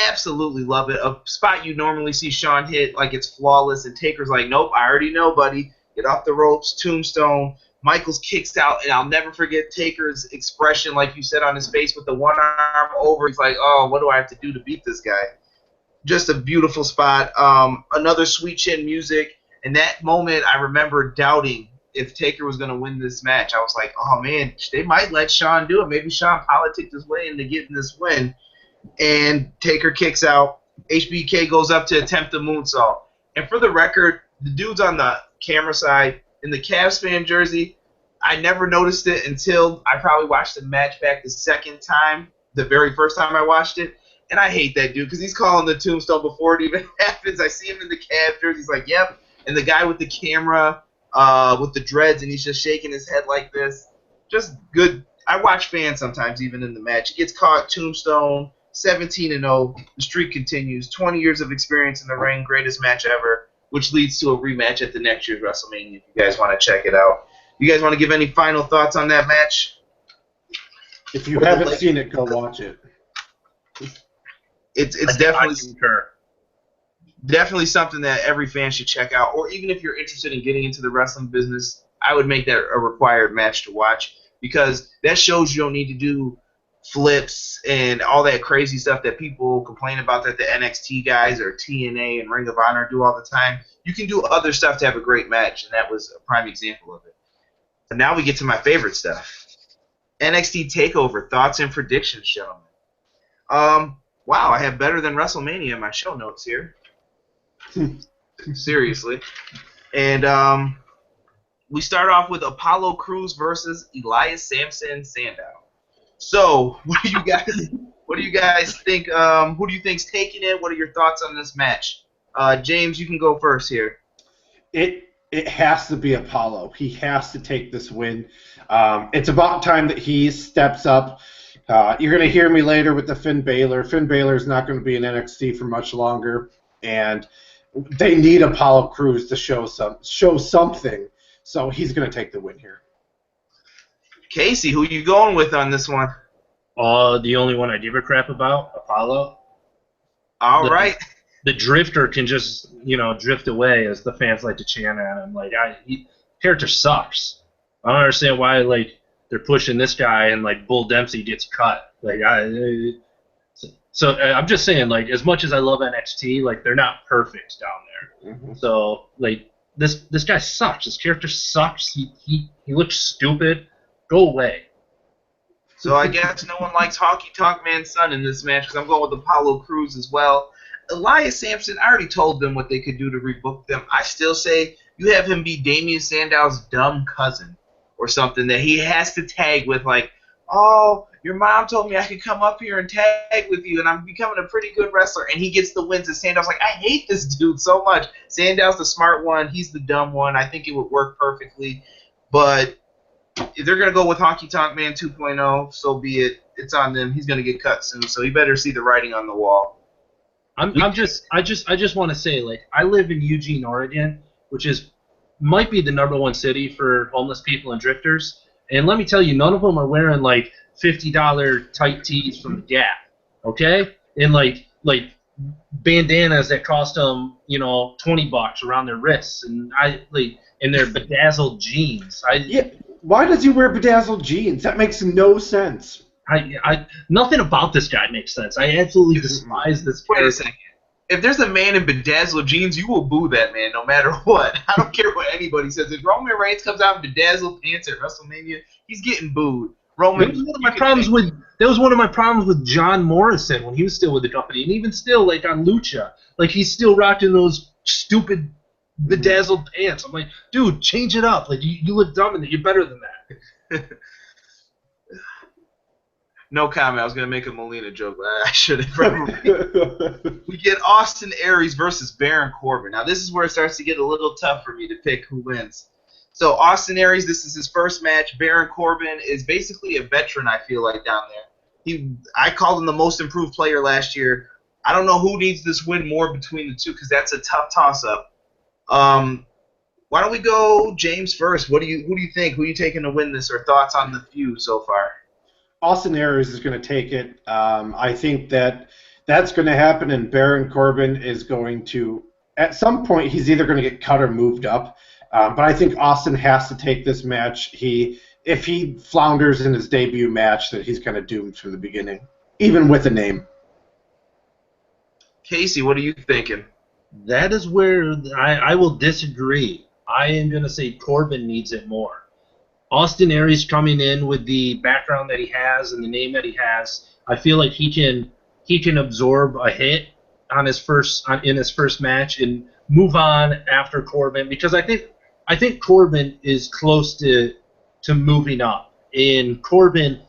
Absolutely love it. A spot you normally see Shawn hit like it's flawless, and Taker's like, nope, I already know, buddy. Get off the ropes, tombstone. Michaels kicks out, and I'll never forget Taker's expression, like you said, on his face with the one arm over. He's like, oh, what do I have to do to beat this guy? Just a beautiful spot. Another sweet chin music. And that moment, I remember doubting if Taker was going to win this match. I was like, oh, man, they might let Shawn do it. Maybe Shawn politicked his way into getting this win. And Taker kicks out. HBK goes up to attempt the moonsault. And for the record, the dude's on the camera side in the Cavs fan jersey. I never noticed it until I probably watched the match back the second time, the very first time I watched it. And I hate that dude because he's calling the tombstone before it even happens. I see him in the Cavs jersey. He's like, yep. And the guy with the camera with the dreads, and he's just shaking his head like this. Just good. I watch fans sometimes, even in the match. He gets caught, tombstone, 17-0. The streak continues. 20 years of experience in the ring, greatest match ever, which leads to a rematch at the next year's WrestleMania if you guys want to check it out. You guys want to give any final thoughts on that match? If you haven't seen it, go watch it. It's definitely something that every fan should check out. Or even if you're interested in getting into the wrestling business, I would make that a required match to watch because that shows you don't need to do flips and all that crazy stuff that people complain about that the NXT guys or TNA and Ring of Honor do all the time. You can do other stuff to have a great match, and that was a prime example of it. And now we get to my favorite stuff. NXT TakeOver, thoughts and predictions, gentlemen. Wow, I have better than WrestleMania in my show notes here. Seriously. And we start off with Apollo Crews versus Elias Samson Sandow. So, what do you guys think? Who do you think's taking it? What are your thoughts on this match? James, you can go first here. It has to be Apollo. He has to take this win. It's about time that he steps up. You're going to hear me later with the Finn Balor. Finn Balor is not going to be in NXT for much longer, and they need Apollo Crews to show something. So he's going to take the win here. Casey, who you going with on this one? The only one I give a crap about, Apollo. All right. The drifter can just, drift away, as the fans like to chant at him. Like, character sucks. I don't understand why, they're pushing this guy and, Bull Dempsey gets cut. I'm just saying, as much as I love NXT, they're not perfect down there. Mm-hmm. So, this guy sucks. This character sucks. He looks stupid. Go away. So I guess no one likes Honky Tonk Man's son in this match because I'm going with Apollo Crews as well. Elias Sampson, I already told them what they could do to rebook them. I still say you have him be Damian Sandow's dumb cousin or something that he has to tag with, oh, your mom told me I could come up here and tag with you, and I'm becoming a pretty good wrestler. And he gets the wins, and Sandow's like, I hate this dude so much. Sandow's the smart one. He's the dumb one. I think it would work perfectly. But if they're going to go with Honky Tonk Man 2.0, so be it. It's on them. He's going to get cut soon, so he better see the writing on the wall. I just want to say, I live in Eugene, Oregon, which might be the #1 city for homeless people and drifters. And let me tell you, none of them are wearing $50 tight tees from the Gap, okay? And bandanas that cost them, $20 around their wrists, and and their bedazzled jeans. Why does he wear bedazzled jeans? That makes no sense. Nothing about this guy makes sense. I absolutely despise this guy. Wait a second. If there's a man in bedazzled jeans, you will boo that man no matter what. I don't care what anybody says. If Roman Reigns comes out in bedazzled pants at WrestleMania, he's getting booed. Roman, That was one of my problems with John Morrison when he was still with the company, and even still, like on Lucha, like he's still rocking those stupid bedazzled pants. I'm like, dude, change it up. Like you look dumb in it. You're better than that. No comment. I was gonna make a Molina joke, but I should have probably. We get Austin Aries versus Baron Corbin. Now this is where it starts to get a little tough for me to pick who wins. So Austin Aries, this is his first match. Baron Corbin is basically a veteran, I feel like, down there. I called him the most improved player last year. I don't know who needs this win more between the two because that's a tough toss-up. Why don't we go James first? Who do you think? Who are you taking to win this, or thoughts on the feud so far? Austin Aries is going to take it. I think that's going to happen, and Baron Corbin is going to, at some point, he's either going to get cut or moved up. But I think Austin has to take this match. If he flounders in his debut match, that he's kind of doomed from the beginning, even with a name. Casey, what are you thinking? That is where I will disagree. I am going to say Corbin needs it more. Austin Aries coming in with the background that he has and the name that he has, I feel like he can absorb a hit in his first match and move on after Corbin, because I think Corbin is close to moving up, and Corbin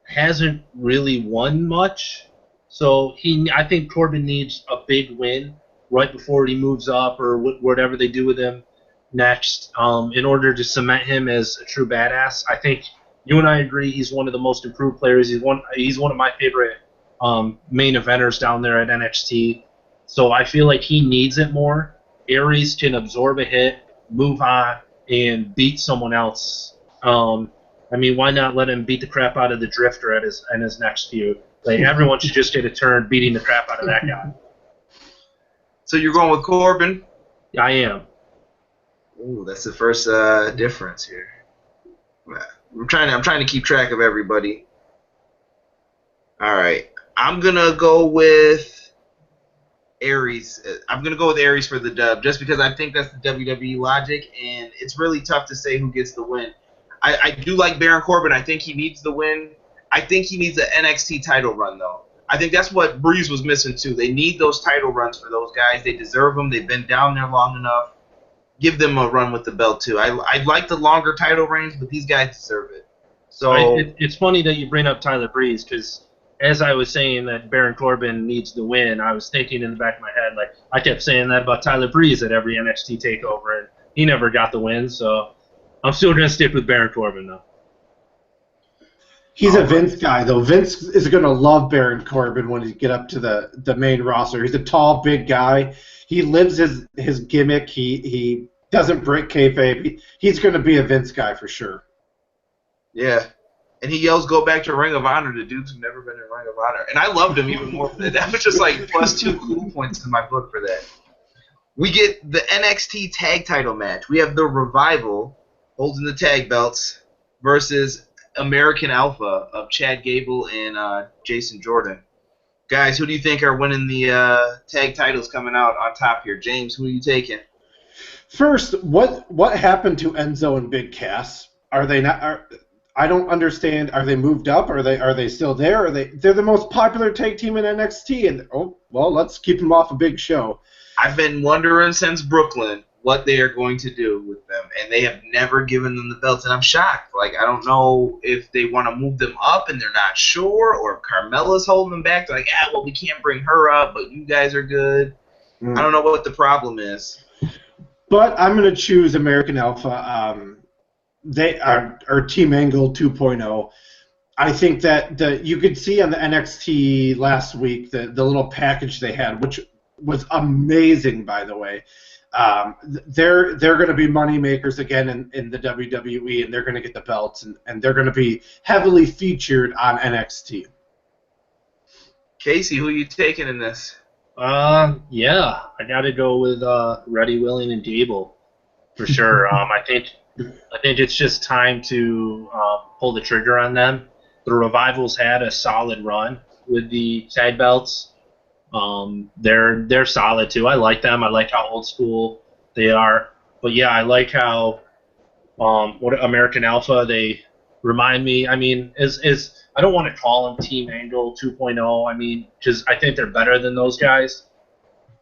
hasn't really won much, so I think Corbin needs a big win right before he moves up or whatever they do with him next, in order to cement him as a true badass. I think you and I agree he's one of the most improved players. He's one of my favorite main eventers down there at NXT. So I feel like he needs it more. Aries can absorb a hit, move on, and beat someone else. I mean, why not let him beat the crap out of the Drifter in his next feud? Like, everyone should just get a turn beating the crap out of that guy. So you're going with Corbin? I am. Ooh, that's the first difference here. I'm trying to keep track of everybody. All right, I'm gonna go with Aries. I'm gonna go with Aries for the dub, just because I think that's the WWE logic, and it's really tough to say who gets the win. I do like Baron Corbin. I think he needs the win. I think he needs an NXT title run, though. I think that's what Breeze was missing, too. They need those title runs for those guys. They deserve them. They've been down there long enough. Give them a run with the belt, too. I like the longer title reigns, but these guys deserve it. So it's funny that you bring up Tyler Breeze, because as I was saying that Baron Corbin needs the win, I was thinking in the back of my head, like, I kept saying that about Tyler Breeze at every NXT takeover, and he never got the win, so I'm still going to stick with Baron Corbin, though. He's a Vince guy, though. Vince is going to love Baron Corbin when he get up to the main roster. He's a tall, big guy. He lives his gimmick. He doesn't break kayfabe. He's going to be a Vince guy for sure. Yeah. And he yells, "Go back to Ring of Honor," to dudes who've never been in Ring of Honor. And I loved him even more for that. That was just like +2 cool points in my book for that. We get the NXT tag title match. We have the Revival holding the tag belts versus American Alpha of Chad Gable and Jason Jordan. Guys, who do you think are winning the tag titles coming out on top here? James, who are you taking? First, what happened to Enzo and Big Cass? Are they not? I don't understand. Are they moved up? Are they still there? They're the most popular tag team in NXT, and let's keep them off a big show. I've been wondering since Brooklyn what they are going to do with them, and they have never given them the belts, and I'm shocked. Like, I don't know if they want to move them up and they're not sure, or if Carmella's holding them back. They're like, we can't bring her up, but you guys are good. I don't know what the problem is. But I'm going to choose American Alpha. They are Team Angle 2.0. I think that you could see on the NXT last week the little package they had, which was amazing, by the way. They're going to be money makers again in the WWE, and they're going to get the belts, and they're going to be heavily featured on NXT. Casey, who are you taking in this? I got to go with Ready, Willing, and Gable for sure. I think it's just time to pull the trigger on them. The Revival's had a solid run with the tag belts. They're solid too. I like them. I like how old school they are. But yeah, I like how American Alpha, they remind me. I mean, as I don't want to call them Team Angle 2.0. I mean, because I think they're better than those guys.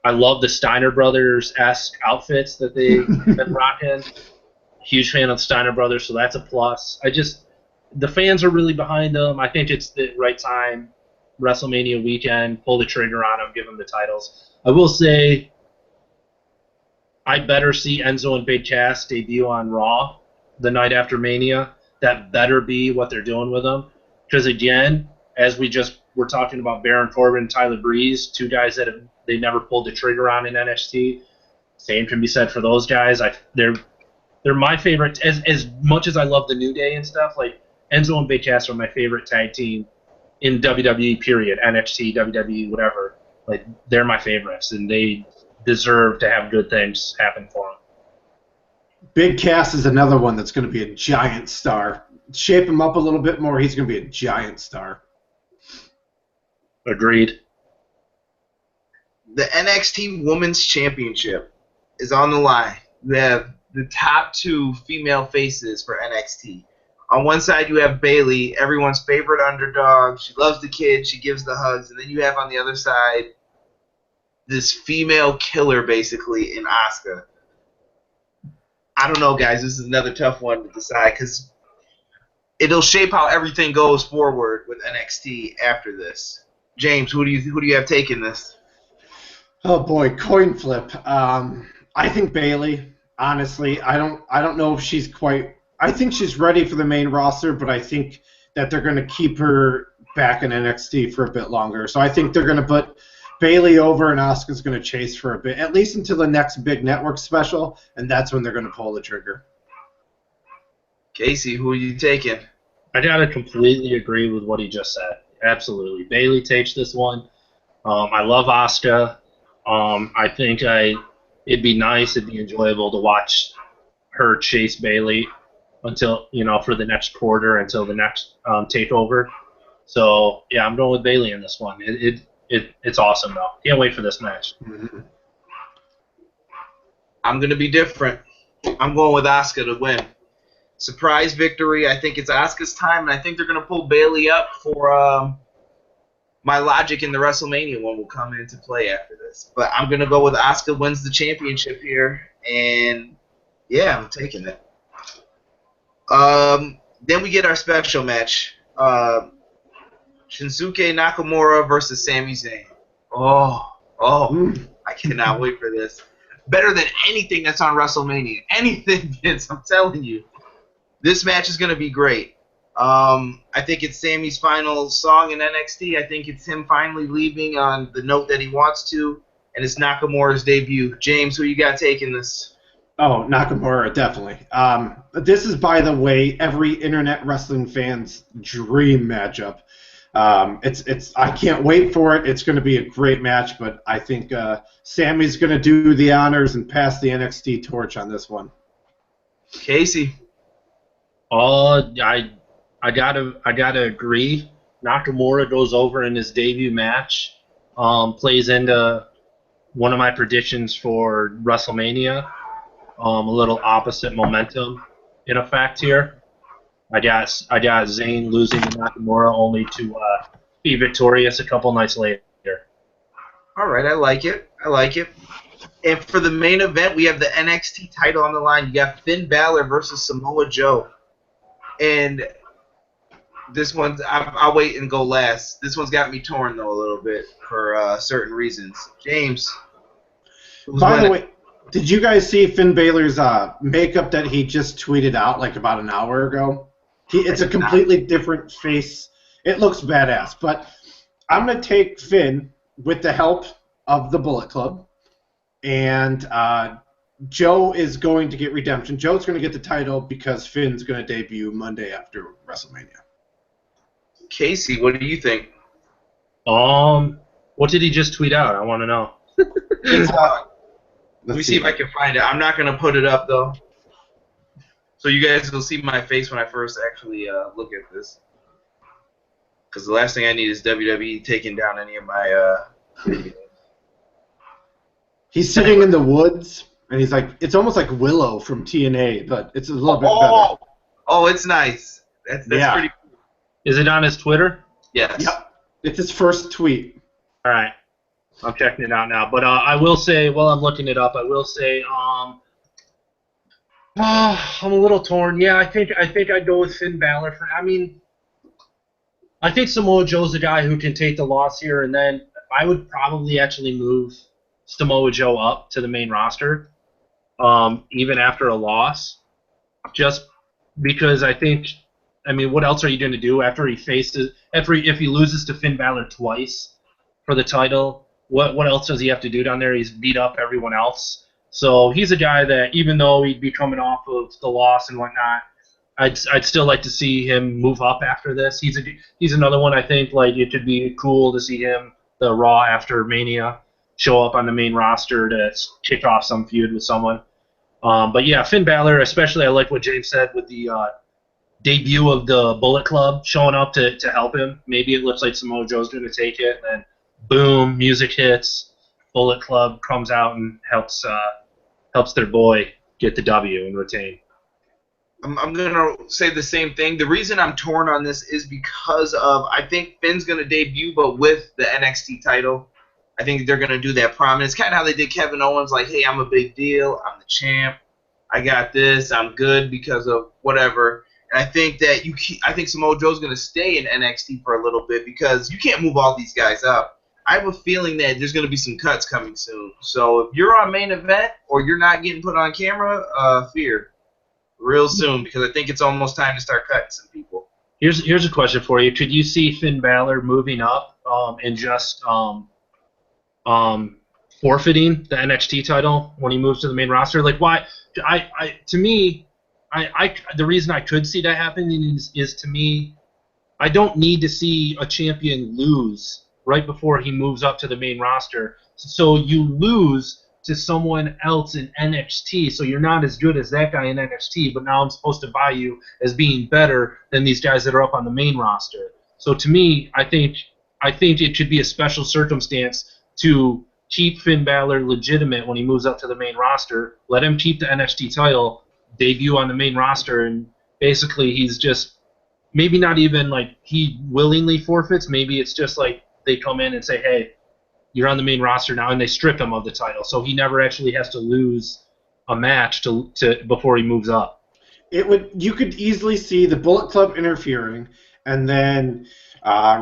I love the Steiner Brothers-esque outfits that they've been rocking. Huge fan of the Steiner Brothers, so that's a plus. The fans are really behind them. I think it's the right time, WrestleMania weekend, pull the trigger on them, give them the titles. I will say, I better see Enzo and Big Cass debut on Raw the night after Mania. That better be what they're doing with them. Because again, as we just were talking about Baron Corbin and Tyler Breeze, two guys that they never pulled the trigger on in NXT. Same can be said for those guys. They're my favorite. As much as I love the New Day and stuff, like Enzo and Big Cass are my favorite tag team in WWE. Period. NXT, WWE, whatever. Like they're my favorites, and they deserve to have good things happen for them. Big Cass is another one that's going to be a giant star. Shape him up a little bit more, he's going to be a giant star. Agreed. The NXT Women's Championship is on the line. You have the top two female faces for NXT. On one side, you have Bayley, everyone's favorite underdog. She loves the kids. She gives the hugs. And then you have on the other side this female killer, basically, in Asuka. I don't know, guys. This is another tough one to decide because it'll shape how everything goes forward with NXT after this. James, who do you have taking this? Oh boy, coin flip. I think Bayley. Honestly, I don't know if she's quite. I think she's ready for the main roster, but I think that they're going to keep her back in NXT for a bit longer. So I think they're going to put Bayley over, and Asuka's going to chase for a bit, at least until the next big network special, and that's when they're going to pull the trigger. Casey, who are you taking? I gotta completely agree with what he just said. Absolutely, Bayley takes this one. I love Asuka. I think it'd be nice, it'd be enjoyable to watch her chase Bayley until for the next quarter, until the next takeover. So yeah, I'm going with Bayley in this one. It's awesome though. Can't wait for this match. Mm-hmm. I'm gonna be different. I'm going with Asuka to win. Surprise victory. I think it's Asuka's time, and I think they're going to pull Bayley up for my logic in the WrestleMania one will come into play after this. But I'm going to go with Asuka wins the championship here, and yeah, I'm taking it. Then we get our special match. Shinsuke Nakamura versus Sami Zayn. I cannot wait for this. Better than anything that's on WrestleMania. Anything, Vince, I'm telling you. This match is going to be great. I think it's Sami's final song in NXT. I think it's him finally leaving on the note that he wants to, and it's Nakamura's debut. James, who you got taking this? Oh, Nakamura, definitely. This is, by the way, every internet wrestling fan's dream matchup. I can't wait for it. It's going to be a great match, but I think Sami's going to do the honors and pass the NXT torch on this one. Casey. I gotta agree. Nakamura goes over in his debut match. Plays into one of my predictions for WrestleMania. A little opposite momentum in effect here. I got Zayn losing to Nakamura only to be victorious a couple nights later. All right, I like it. And for the main event, we have the NXT title on the line. You got Finn Balor versus Samoa Joe. And this one, I'll wait and go last. This one's got me torn, though, a little bit for certain reasons. James. By the way, did you guys see Finn Balor's makeup that he just tweeted out like about an hour ago? It's a completely different face. It looks badass. But I'm going to take Finn with the help of the Bullet Club. And Joe is going to get redemption. Joe's going to get the title because Finn's going to debut Monday after WrestleMania. Casey, what do you think? What did he just tweet out? I want to know. Let me see if I can find it. I'm not going to put it up, though. So you guys will see my face when I first actually look at this. Because the last thing I need is WWE taking down any of my videos. He's sitting in the woods, and he's like, it's almost like Willow from TNA, but it's a little bit better. Oh, it's nice. That's Yeah. pretty cool. Is it on his Twitter? Yes. Yep. It's his first tweet. All right. I'm checking it out now. But I will say, while I'm looking it up, I will say I'm a little torn. Yeah, I think I'd go with Finn Balor. I think Samoa Joe's the guy who can take the loss here, and then I would probably actually move Samoa Joe up to the main roster, even after a loss, just because I think. I mean, what else are you going to do if he loses to Finn Balor twice for the title? What else does he have to do down there? He's beat up everyone else. So he's a guy that, even though he'd be coming off of the loss and whatnot, I'd still like to see him move up after this. He's another one I think like it could be cool to see him the Raw after Mania show up on the main roster to kick off some feud with someone. But yeah, Finn Balor, especially I like what James said with the debut of the Bullet Club showing up to help him. Maybe it looks like Samoa Joe's going to take it, and then boom, music hits. Bullet Club comes out and helps their boy get the W and retain. I'm going to say the same thing. The reason I'm torn on this is because of I think Finn's going to debut, but with the NXT title. I think they're going to do that prominence. Kind of how they did Kevin Owens, like, hey, I'm a big deal. I'm the champ. I got this. I'm good because of whatever. And I think that I think Samoa Joe's going to stay in NXT for a little bit because you can't move all these guys up. I have a feeling that there's going to be some cuts coming soon. So if you're on main event or you're not getting put on camera, fear real soon because I think it's almost time to start cutting some people. Here's a question for you. Could you see Finn Balor moving up and just forfeiting the NXT title when he moves to the main roster? Like, why? To me, the reason I could see that happening is to me, I don't need to see a champion lose right before he moves up to the main roster. So you lose to someone else in NXT, so you're not as good as that guy in NXT, but now I'm supposed to buy you as being better than these guys that are up on the main roster. So to me, I think it should be a special circumstance to keep Finn Balor legitimate when he moves up to the main roster, let him keep the NXT title, debut on the main roster, and basically he's just maybe not even like he willingly forfeits. Maybe it's just like they come in and say, hey, you're on the main roster now, and they strip him of the title, so he never actually has to lose a match to before he moves up. You could easily see the Bullet Club interfering, and then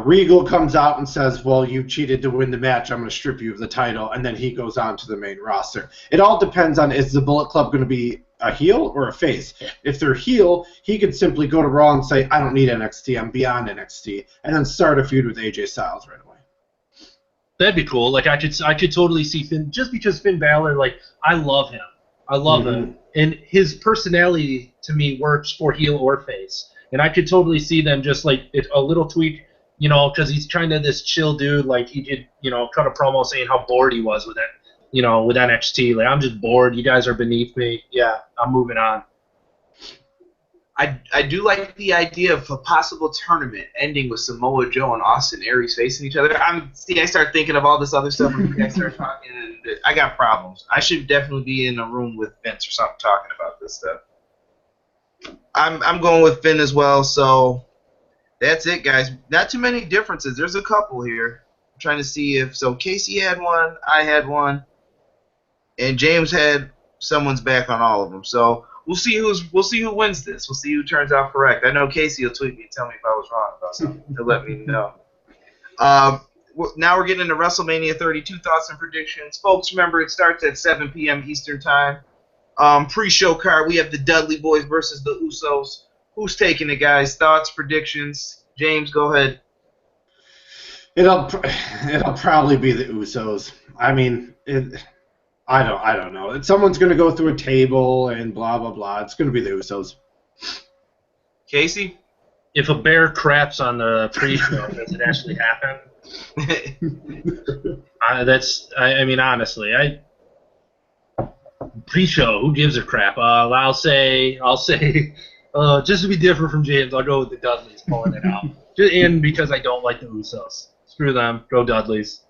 Regal comes out and says, well, you cheated to win the match, I'm going to strip you of the title, and then he goes on to the main roster. It all depends on, is the Bullet Club going to be a heel or a face? If they're heel, he could simply go to Raw and say, I don't need NXT, I'm beyond NXT, and then start a feud with AJ Styles right away. That'd be cool. Like I could totally see Finn, just because Finn Balor, like I love him. I love him. And his personality to me works for heel or face. And I could totally see them just like a little tweak, because he's kind of this chill dude. Like he could, cut a promo saying how bored he was with it, with NXT. Like, I'm just bored. You guys are beneath me. Yeah, I'm moving on. I do like the idea of a possible tournament ending with Samoa Joe and Austin Aries facing each other. I start thinking of all this other stuff when you guys start talking, and I got problems. I should definitely be in a room with Vince or something talking about this stuff. I'm going with Finn as well, so that's it, guys. Not too many differences. There's a couple here. I'm trying to see if Casey had one, I had one, and James had someone's back on all of them. So we'll see who wins this. We'll see who turns out correct. I know Casey will tweet me and tell me if I was wrong about something to let me know. Now we're getting into WrestleMania 32 thoughts and predictions. Folks, remember it starts at 7 p.m. Eastern Time. Pre-show card, we have the Dudley Boys versus the Usos. Who's taking it, guys? Thoughts, predictions? James, go ahead. It'll probably be the Usos. I mean, I don't know. Someone's going to go through a table and blah, blah, blah. It's going to be the Usos. Casey? If a bear craps on the pre-show, does it actually happen? Honestly, pre-show, who gives a crap? I'll say, just to be different from James, I'll go with the Dudleys pulling it out. And because I don't like the Usos. Screw them. Go Dudleys.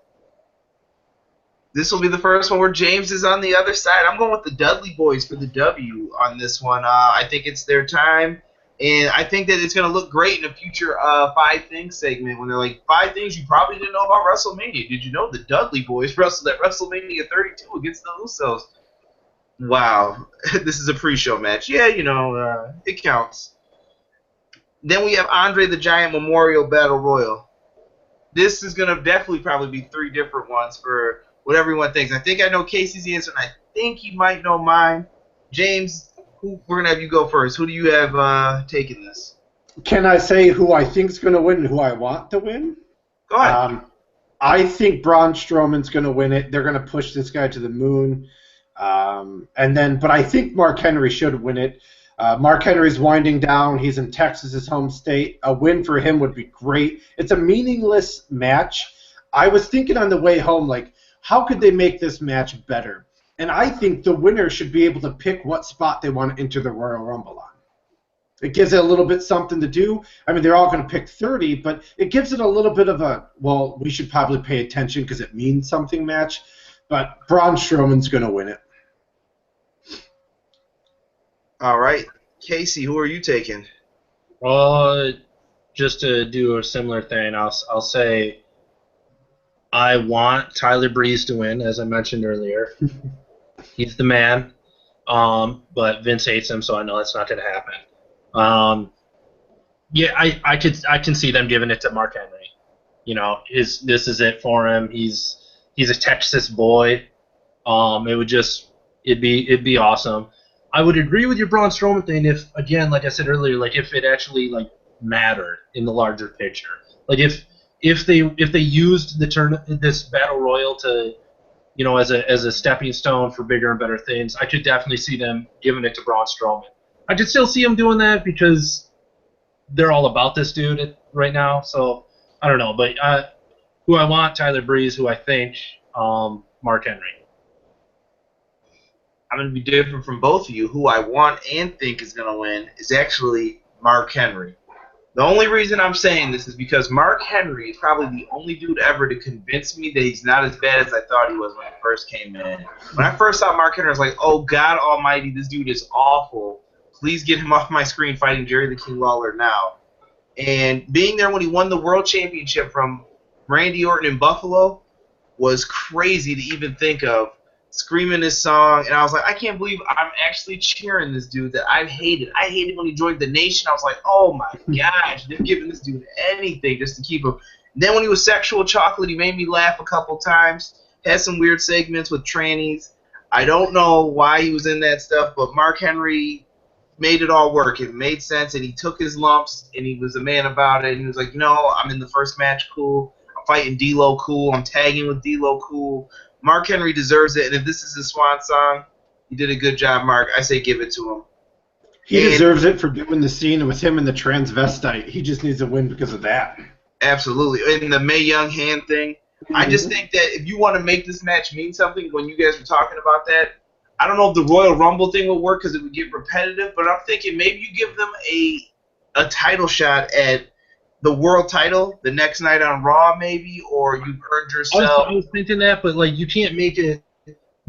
This will be the first one where James is on the other side. I'm going with the Dudley Boys for the W on this one. I think it's their time. And I think that it's going to look great in a future 5 Things segment when they're like, 5 things you probably didn't know about WrestleMania. Did you know the Dudley Boys wrestled at WrestleMania 32 against the Usos? Wow. This is a pre-show match. Yeah, it counts. Then we have Andre the Giant Memorial Battle Royal. This is going to definitely probably be 3 different ones for what everyone thinks. I think I know Casey's answer, and I think you might know mine. James, we're going to have you go first. Who do you have taking this? Can I say who I think's going to win and who I want to win? Go ahead. I think Braun Strowman's going to win it. They're going to push this guy to the moon. But I think Mark Henry should win it. Mark Henry's winding down. He's in Texas, his home state. A win for him would be great. It's a meaningless match. I was thinking on the way home, like, how could they make this match better? And I think the winner should be able to pick what spot they want to enter the Royal Rumble on. It gives it a little bit something to do. I mean, they're all going to pick 30, but it gives it a little bit of a, well, we should probably pay attention because it means something match. But Braun Strowman's going to win it. All right. Casey, who are you taking? Just to do a similar thing, I'll say I want Tyler Breeze to win, as I mentioned earlier. He's the man, but Vince hates him, so I know that's not going to happen. I can see them giving it to Mark Henry. This is it for him. He's a Texas boy. It'd be awesome. I would agree with your Braun Strowman thing if, again, like I said earlier, like if it actually like mattered in the larger picture. Like if they used this battle royal to, as a stepping stone for bigger and better things, I could definitely see them giving it to Braun Strowman. I could still see them doing that because they're all about this dude right now. So I don't know, but who I want, Tyler Breeze. Who I think, Mark Henry. I'm going to be different from both of you. Who I want and think is going to win is actually Mark Henry. The only reason I'm saying this is because Mark Henry is probably the only dude ever to convince me that he's not as bad as I thought he was when he first came in. When I first saw Mark Henry, I was like, oh, God almighty, this dude is awful. Please get him off my screen fighting Jerry the King Lawler now. And being there when he won the World Championship from Randy Orton in Buffalo was crazy to even think of. Screaming this song, and I was like, I can't believe I'm actually cheering this dude that I hated. I hated when he joined the Nation. I was like, oh my gosh, they're giving this dude anything just to keep him. And then when he was Sexual Chocolate, he made me laugh a couple times. Had some weird segments with trannies. I don't know why he was in that stuff, but Mark Henry made it all work. It made sense, and he took his lumps, and he was a man about it. And he was like, I'm in the first match, cool. I'm fighting D'Lo, cool. I'm tagging with D'Lo, cool. Mark Henry deserves it, and if this is his swan song, you did a good job, Mark. I say give it to him. He deserves it for doing the scene with him and the transvestite. He just needs a win because of that. Absolutely. And the Mae Young hand thing, I just think that if you want to make this match mean something, when you guys were talking about that, I don't know if the Royal Rumble thing will work because it would get repetitive, but I'm thinking maybe you give them a title shot at the world title the next night on Raw, maybe, or you earned yourself. I was thinking that, but like you can't make it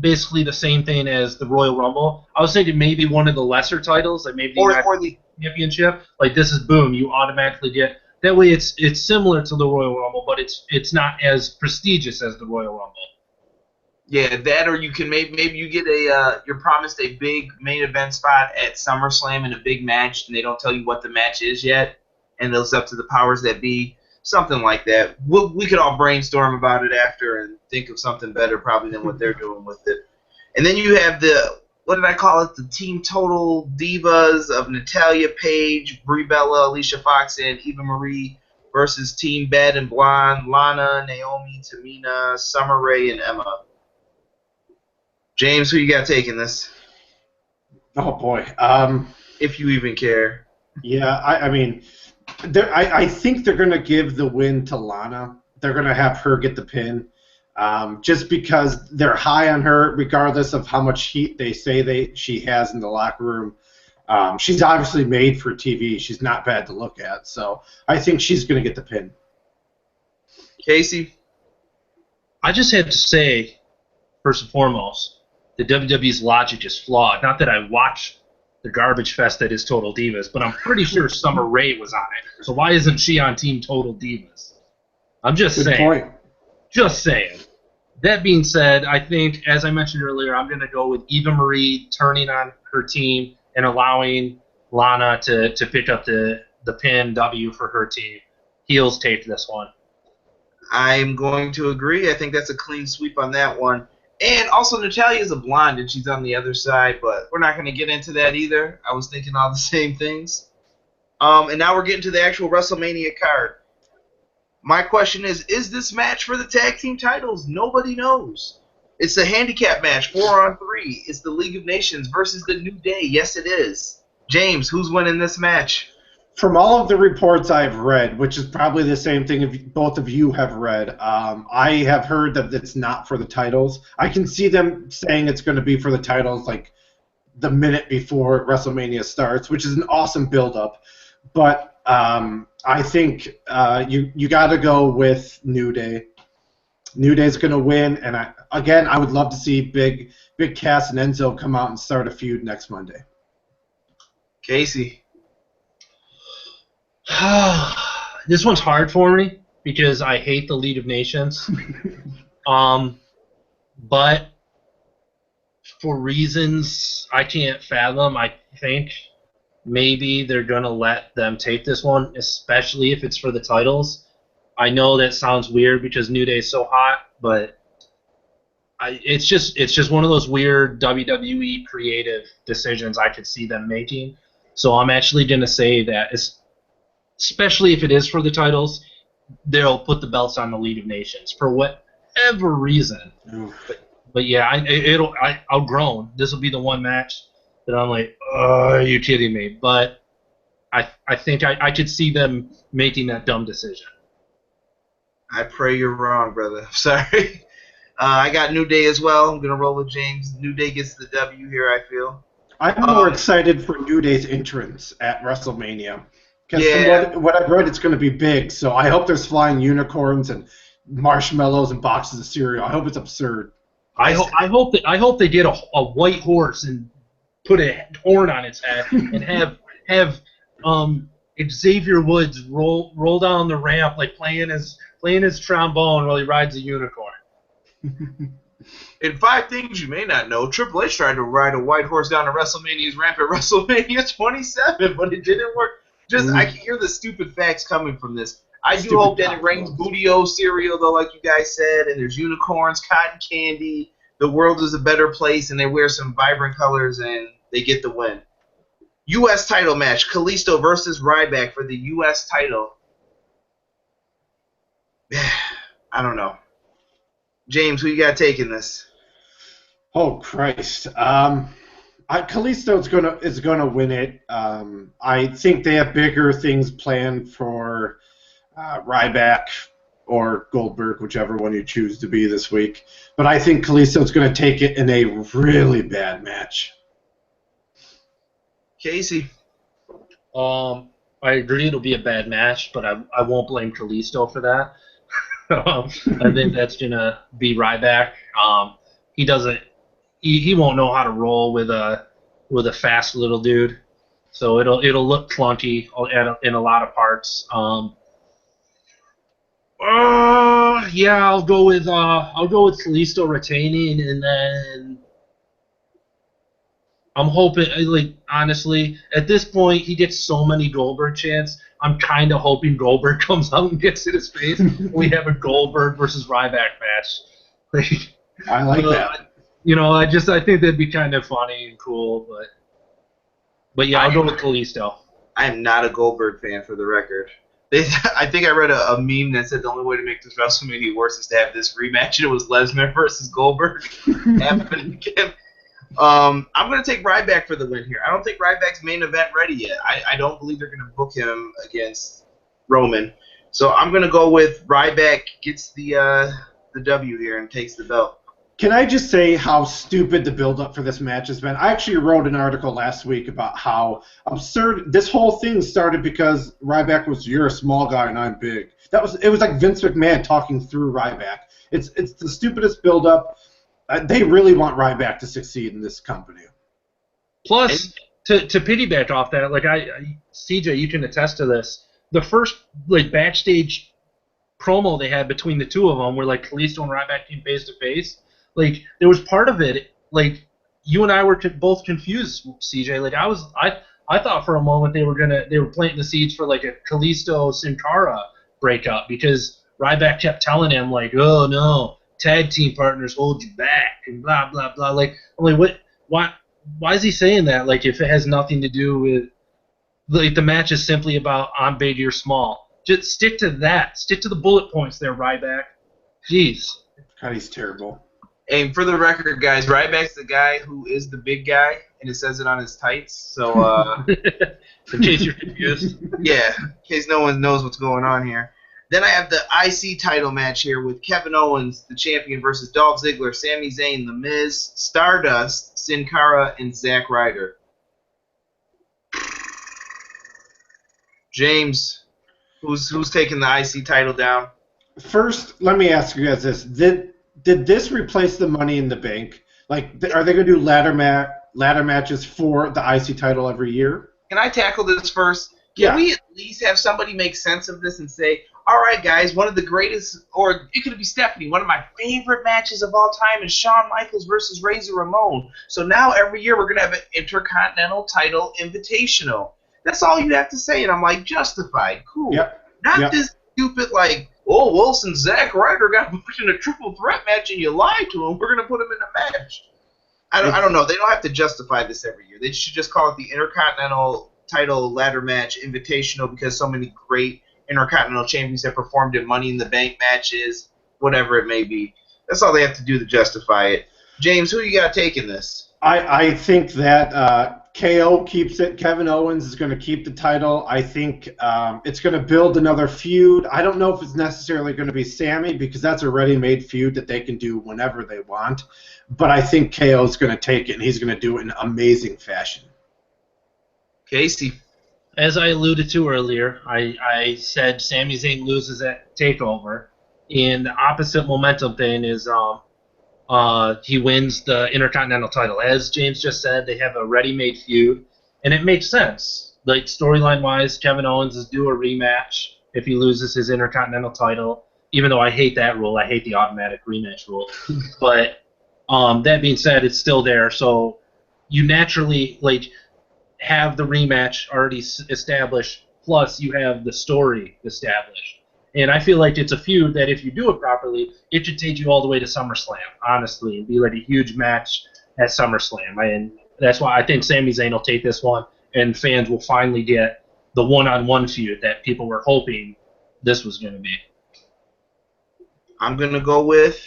basically the same thing as the Royal Rumble. I was thinking maybe one of the lesser titles, like maybe or the championship. Like this is boom, you automatically get. That way, it's similar to the Royal Rumble, but it's not as prestigious as the Royal Rumble. Yeah, that, or you can maybe you get you're promised a big main event spot at SummerSlam in a big match, and they don't tell you what the match is yet. And it's up to the powers that be, something like that. We could all brainstorm about it after and think of something better probably than what they're doing with it. And then you have what did I call it? The Team Total Divas of Natalya, Paige, Brie Bella, Alicia Fox, and Eva Marie versus Team Bad and Blonde, Lana, Naomi, Tamina, Summer Rae, and Emma. James, who you got taking this? Oh, boy. If you even care. Yeah, I mean... I think they're going to give the win to Lana. They're going to have her get the pin just because they're high on her, regardless of how much heat they say she has in the locker room. She's obviously made for TV. She's not bad to look at. So I think she's going to get the pin. Casey? I just have to say, first and foremost, the WWE's logic is flawed. Not that I watch the garbage fest that is Total Divas, but I'm pretty sure Summer Rae was on it. So why isn't she on Team Total Divas? I'm just Good saying. point. Just saying. That being said, I think, as I mentioned earlier, I'm going to go with Eva Marie turning on her team and allowing Lana to pick up the pin W for her team. Heels take this one. I'm going to agree. I think that's a clean sweep on that one. And also, Natalia's a blonde, and she's on the other side, but we're not going to get into that either. I was thinking all the same things. And now we're getting to the actual WrestleMania card. My question is this match for the tag team titles? Nobody knows. It's a handicap match, 4-on-3. It's the League of Nations versus the New Day. Yes, it is. James, who's winning this match? From all of the reports I've read, which is probably the same thing if both of you have read, I have heard that it's not for the titles. I can see them saying it's going to be for the titles like the minute before WrestleMania starts, which is an awesome build-up. But I think you got to go with New Day. New Day's going to win, and I would love to see Big Cass and Enzo come out and start a feud next Monday. Casey. This one's hard for me because I hate the League of Nations. But for reasons I can't fathom, I think maybe they're going to let them take this one, especially if it's for the titles. I know that sounds weird because New Day's so hot, but it's just one of those weird WWE creative decisions I could see them making. So I'm actually going to say that, especially if it is for the titles, they'll put the belts on the League of Nations for whatever reason. But yeah, I'll groan. This will be the one match that I'm like, oh, are you kidding me? But I think I could see them making that dumb decision. I pray you're wrong, brother. Sorry. I got New Day as well. I'm going to roll with James. New Day gets the W here, I feel. I'm more excited for New Day's entrance at WrestleMania. Because from what I've read, it's going to be big. So I hope there's flying unicorns and marshmallows and boxes of cereal. I hope it's absurd. I hope they get a white horse and put a horn on its head and have Xavier Woods roll down the ramp like playing his trombone while he rides a unicorn. In 5 things you may not know, Triple H tried to ride a white horse down to WrestleMania's ramp at WrestleMania 27, but it didn't work. I can hear the stupid facts coming from this. I do hope that it rains Bootio cereal, though, like you guys said, and there's unicorns, cotton candy, the world is a better place, and they wear some vibrant colors, and they get the win. U.S. title match, Kalisto versus Ryback for the U.S. title. I don't know. James, who you got taking this? Oh, Christ. Kalisto is gonna win it. I think they have bigger things planned for Ryback or Goldberg, whichever one you choose to be this week. But I think Kalisto's going to take it in a really bad match. Casey. I agree it'll be a bad match, but I won't blame Kalisto for that. I think that's gonna be Ryback. He won't know how to roll with a fast little dude, so it'll look clunky in a lot of parts. I'll go with Kalisto retaining, and then I'm hoping, like, honestly, at this point he gets so many Goldberg chants. I'm kind of hoping Goldberg comes out and gets in his face. We have a Goldberg versus Ryback match. I like that. I think that'd be kind of funny and cool, but yeah, I'll go with Kalisto. I am not a Goldberg fan, for the record. I think I read a meme that said the only way to make this WrestleMania worse is to have this rematch, and it was Lesnar versus Goldberg happening again. I'm going to take Ryback for the win here. I don't think Ryback's main event ready yet. I don't believe they're going to book him against Roman. So I'm going to go with Ryback gets the W here and takes the belt. Can I just say how stupid the build-up for this match has been? I actually wrote an article last week about how absurd this whole thing started because Ryback was, you're a small guy and I'm big. It was like Vince McMahon talking through Ryback. It's the stupidest build-up. They really want Ryback to succeed in this company. Plus, to piggyback off that, like CJ, you can attest to this. The first like backstage promo they had between the two of them, where like Kalisto and Ryback came face to face. Like there was part of it, like you and I were both confused, CJ. Like I thought for a moment they were planting the seeds for like a Kalisto Sin Cara breakup because Ryback kept telling him like, oh no, tag team partners hold you back and blah blah blah. Like I'm like, what? Why is he saying that? Like if it has nothing to do with like the match is simply about I'm big, you're small. Just stick to that. Stick to the bullet points there, Ryback. Jeez. God, he's terrible. And for the record, guys, Ryback's the guy who is the big guy, and it says it on his tights. So, in case you're confused. Yeah, in case no one knows what's going on here. Then I have the IC title match here with Kevin Owens, the champion, versus Dolph Ziggler, Sami Zayn, The Miz, Stardust, Sin Cara, and Zack Ryder. James, who's taking the IC title down? First, let me ask you guys this: Did this replace the Money in the Bank? Like, are they going to do ladder matches for the IC title every year? Can I tackle this first? Yeah. Can we at least have somebody make sense of this and say, all right, guys, one of the greatest, or it could be Stephanie, one of my favorite matches of all time is Shawn Michaels versus Razor Ramon. So now every year we're going to have an Intercontinental title invitational. That's all you have to say, and I'm like, justified, cool. Yep. Not this stupid, like, oh, Wilson, Zack Ryder got put in a triple threat match and you lied to him. We're going to put him in a match. I don't know. They don't have to justify this every year. They should just call it the Intercontinental title ladder match invitational because so many great Intercontinental champions have performed in Money in the Bank matches, whatever it may be. That's all they have to do to justify it. James, who you got taking this? I think that KO keeps it. Kevin Owens is going to keep the title. I think it's going to build another feud. I don't know if it's necessarily going to be Sammy because that's a ready-made feud that they can do whenever they want. But I think KO is going to take it, and he's going to do it in amazing fashion. Casey. As I alluded to earlier, I said Sami Zayn loses at TakeOver, and the opposite momentum thing is he wins the Intercontinental title. As James just said, they have a ready-made feud, and it makes sense. Like storyline-wise, Kevin Owens is due a rematch if he loses his Intercontinental title. Even though I hate that rule, I hate the automatic rematch rule. But that being said, it's still there, so you naturally have the rematch already established. Plus, you have the story established. And I feel like it's a feud that if you do it properly, it should take you all the way to SummerSlam, honestly, and be like a huge match at SummerSlam. And that's why I think Sami Zayn will take this one, and fans will finally get the one-on-one feud that people were hoping this was going to be. I'm going to go with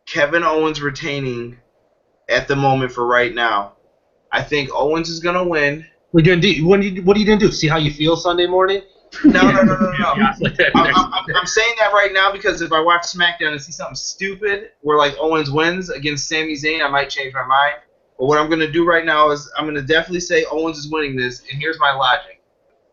Kevin Owens retaining at the moment for right now. I think Owens is going to win. What are you going to do? See how you feel Sunday morning? No. I'm saying that right now because if I watch SmackDown and see something stupid where like Owens wins against Sami Zayn, I might change my mind. But what I'm going to do right now is I'm going to definitely say Owens is winning this, and here's my logic.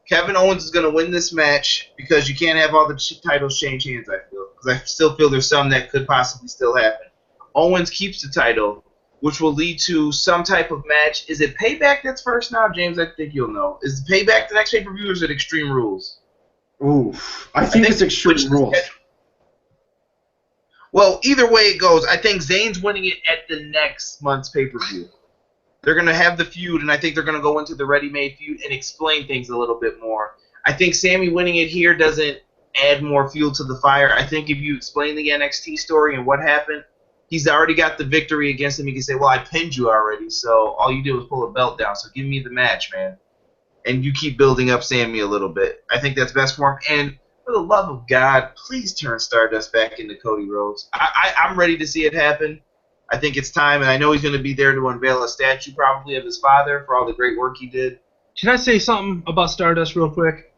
Kevin Owens is going to win this match because you can't have all the titles change hands, I feel. Because I still feel there's some that could possibly still happen. Owens keeps the title, which will lead to some type of match. Is it Payback that's first now, James? I think you'll know. Is Payback the next pay-per-view, or is it Extreme Rules? Oof. I think it's Extreme Rules. Well, either way it goes, I think Zayn's winning it at the next month's pay-per-view. They're going to have the feud, and I think they're going to go into the ready-made feud and explain things a little bit more. I think Sammy winning it here doesn't add more fuel to the fire. I think if you explain the NXT story and what happened, he's already got the victory against him. He can say, well, I pinned you already, so all you did was pull a belt down, so give me the match, man. And you keep building up Sammy a little bit. I think that's best for him. And for the love of God, please turn Stardust back into Cody Rhodes. I'm ready to see it happen. I think it's time, and I know he's going to be there to unveil a statue probably of his father for all the great work he did. Can I say something about Stardust real quick?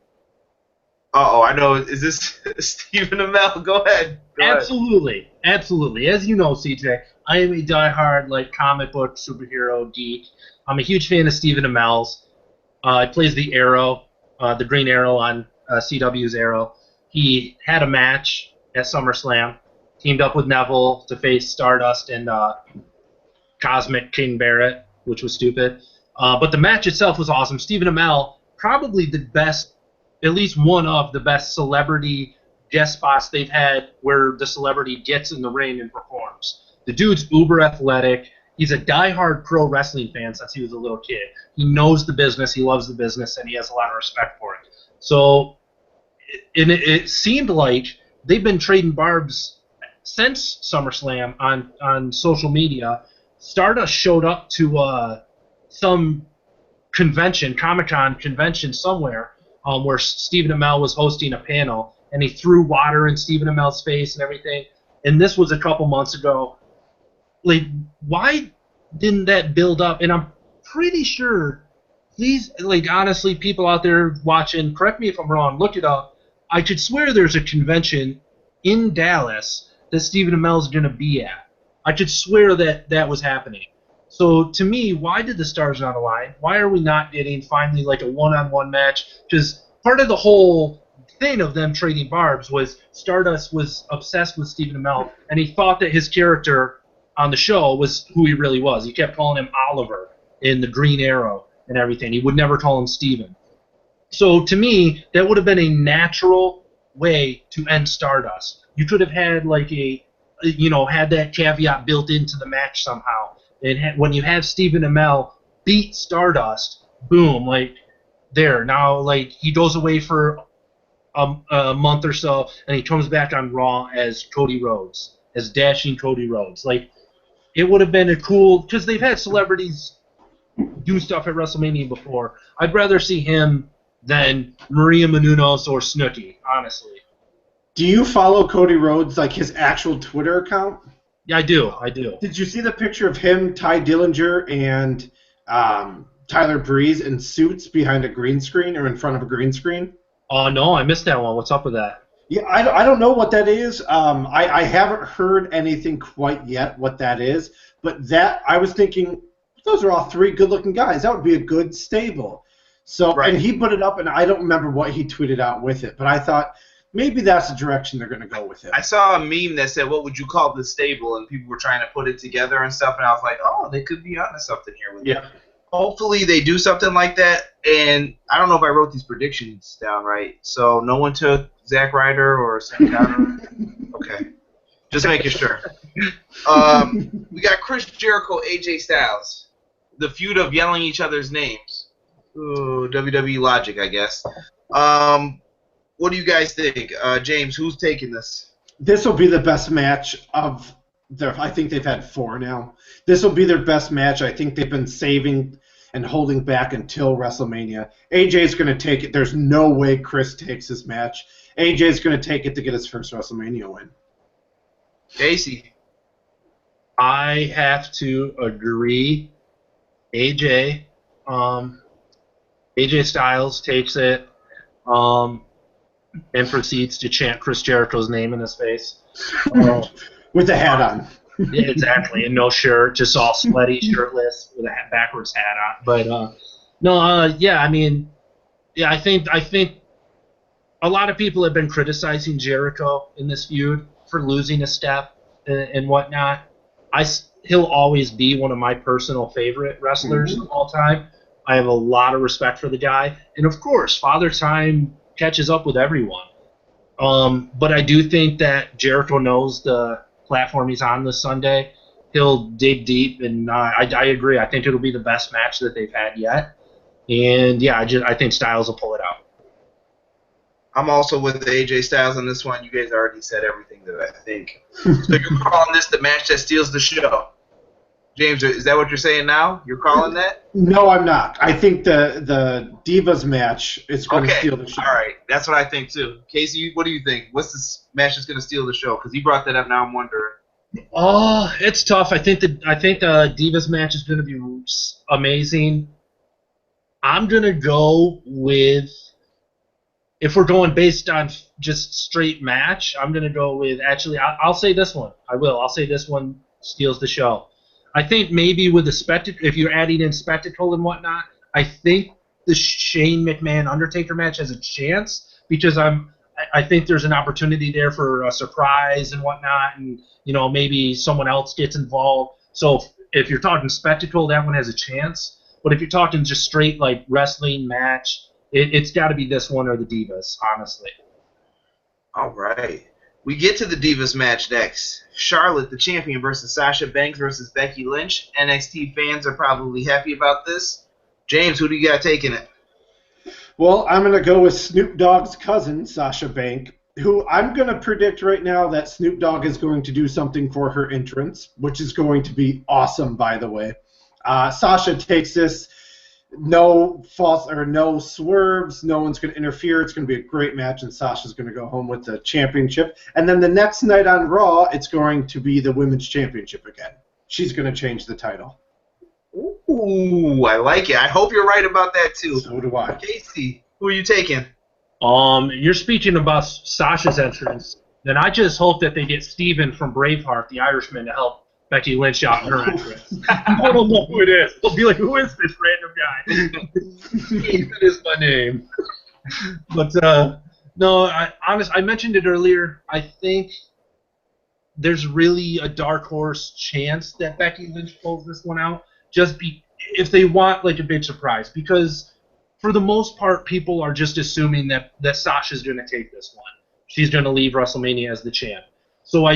Uh-oh, I know. Is this Stephen Amell? Go ahead. Absolutely. As you know, CJ, I am a diehard comic book superhero geek. I'm a huge fan of Stephen Amell's. He plays the Arrow, the Green Arrow on CW's Arrow. He had a match at SummerSlam, teamed up with Neville to face Stardust and Cosmic King Barrett, which was stupid. But the match itself was awesome. Stephen Amell, probably the best, at least one of the best celebrity guest spots they've had where the celebrity gets in the ring and performs. The dude's uber athletic. He's a diehard pro wrestling fan since he was a little kid. He knows the business, he loves the business, and he has a lot of respect for it. So it seemed like they've been trading barbs since SummerSlam on social media. Stardust showed up to some convention, Comic-Con convention somewhere, where Stephen Amell was hosting a panel, and he threw water in Stephen Amell's face and everything. And this was a couple months ago. Like, why didn't that build up? And I'm pretty sure, please, like, honestly, people out there watching, correct me if I'm wrong, look it up. I could swear there's a convention in Dallas that Stephen Amell's going to be at. I could swear that was happening. So, to me, why did the stars not align? Why are we not getting, finally, like, a one-on-one match? Because part of the whole thing of them trading barbs was Stardust was obsessed with Stephen Amell, and he thought that his character on the show was who he really was. He kept calling him Oliver in the Green Arrow and everything. He would never call him Stephen. So to me, that would have been a natural way to end Stardust. You could have had like had that caveat built into the match somehow. And when you have Stephen Amell beat Stardust, boom, like there. Now, like he goes away for a month or so, and he comes back on Raw as Cody Rhodes, as dashing Cody Rhodes. Like, it would have been a cool, because they've had celebrities do stuff at WrestleMania before. I'd rather see him than Maria Menounos or Snooki, honestly. Do you follow Cody Rhodes, like his actual Twitter account? Yeah, I do. Did you see the picture of him, Ty Dillinger, and Tyler Breeze in suits behind a green screen or in front of a green screen? Oh, no, I missed that one. What's up with that? Yeah, I don't know what that is. I haven't heard anything quite yet what that is. But that, I was thinking, those are all three good-looking guys. That would be a good stable. So, right. And he put it up, and I don't remember what he tweeted out with it. But I thought maybe that's the direction they're going to go with it. I saw a meme that said, "What would you call the stable?" And people were trying to put it together and stuff. And I was like, "Oh, they could be onto something here with it." Hopefully they do something like that. And I don't know if I wrote these predictions down right. So no one took Zack Ryder or Sam Connor? Okay. Just making sure. We got Chris Jericho, AJ Styles. The feud of yelling each other's names. Ooh, WWE logic, I guess. What do you guys think? James, who's taking this? This will be the best match of their. I think they've had 4 now. This will be their best match. I think they've been saving and holding back until WrestleMania. AJ's going to take it. There's no way Chris takes this match. AJ's going to take it to get his first WrestleMania win. Casey. I have to agree. AJ Styles takes it and proceeds to chant Chris Jericho's name in his face. With the hat on. Yeah, exactly, and no shirt, just all sweaty, shirtless, with a backwards hat on. But I mean, I think a lot of people have been criticizing Jericho in this feud for losing a step and whatnot. He'll always be one of my personal favorite wrestlers of all time. I have a lot of respect for the guy, and of course, Father Time catches up with everyone. But I do think that Jericho knows the platform he's on this Sunday. He'll dig deep, and I agree. I think it'll be the best match that they've had yet. And yeah, I think Styles will pull it out. I'm also with AJ Styles on this one. You guys already said everything that I think. So you're calling this the match that steals the show. James, is that what you're saying now? You're calling that? No, I'm not. I think the Divas match is going to steal the show. All right. That's what I think, too. Casey, what do you think? What's this match that's going to steal the show? Because he brought that up, now I'm wondering. Oh, it's tough. I think the Divas match is going to be amazing. I'm going to go with, if we're going based on just straight match, I'm going to go with, actually, I'll say this one. I'll say this one steals the show. I think maybe with the spectacle, if you're adding in spectacle and whatnot, I think the Shane McMahon Undertaker match has a chance, because I think there's an opportunity there for a surprise and whatnot, and maybe someone else gets involved. So if you're talking spectacle, that one has a chance. But if you're talking just straight like wrestling match, it's got to be this one or the Divas, honestly. All right. We get to the Divas match next. Charlotte, the champion, versus Sasha Banks versus Becky Lynch. NXT fans are probably happy about this. James, who do you got taking it? Well, I'm going to go with Snoop Dogg's cousin, Sasha Banks, who I'm going to predict right now that Snoop Dogg is going to do something for her entrance, which is going to be awesome, by the way. Sasha takes this, no swerves, no one's going to interfere. It's going to be a great match, and Sasha's going to go home with the championship. And then the next night on Raw, it's going to be the Women's Championship again. She's going to change the title. Ooh, I like it. I hope you're right about that, too. So do I. Casey, who are you taking? You're speaking about Sasha's entrance. Then I just hope that they get Steven from Braveheart, the Irishman, to help Becky Lynch out in her entrance. I don't know who it is. They'll be like, who is this random guy? Steven is my name. But, no, I mentioned it earlier. I think there's really a dark horse chance that Becky Lynch pulls this one out. If they want like a big surprise, because for the most part, people are just assuming that Sasha's going to take this one. She's going to leave WrestleMania as the champ. So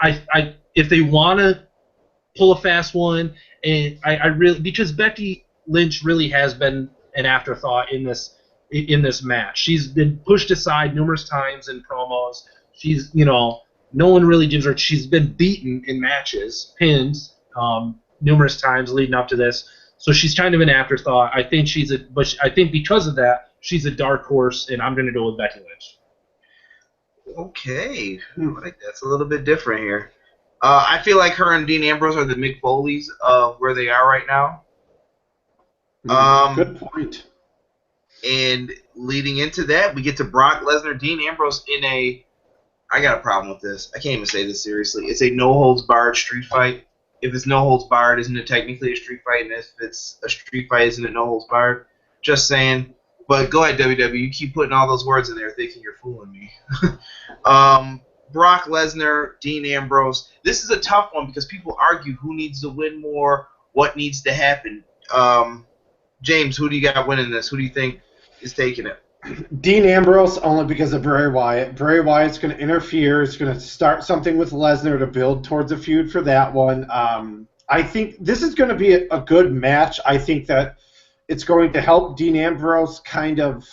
if they want to pull a fast one, and I really, because Becky Lynch really has been an afterthought in this match. She's been pushed aside numerous times in promos. She's no one really gives her. She's been beaten in matches, pinned. Numerous times leading up to this, so she's kind of an afterthought. I think I think because of that, she's a dark horse, and I'm going to go with Becky Lynch. Okay, that's a little bit different here. I feel like her and Dean Ambrose are the Mick Foleys of where they are right now. Good point. And leading into that, we get to Brock Lesnar, Dean Ambrose in a. I got a problem with this. I can't even say this seriously. It's a no holds barred street fight. If it's no holds barred, isn't it technically a street fight? And if it's a street fight, isn't it no holds barred? Just saying. But go ahead, WWE. You keep putting all those words in there thinking you're fooling me. Brock Lesnar, Dean Ambrose. This is a tough one because people argue who needs to win more, what needs to happen. James, who do you got winning this? Who do you think is taking it? Dean Ambrose, only because of Bray Wyatt. Bray Wyatt's going to interfere. It's going to start something with Lesnar to build towards a feud for that one. I think this is going to be a good match. I think that it's going to help Dean Ambrose kind of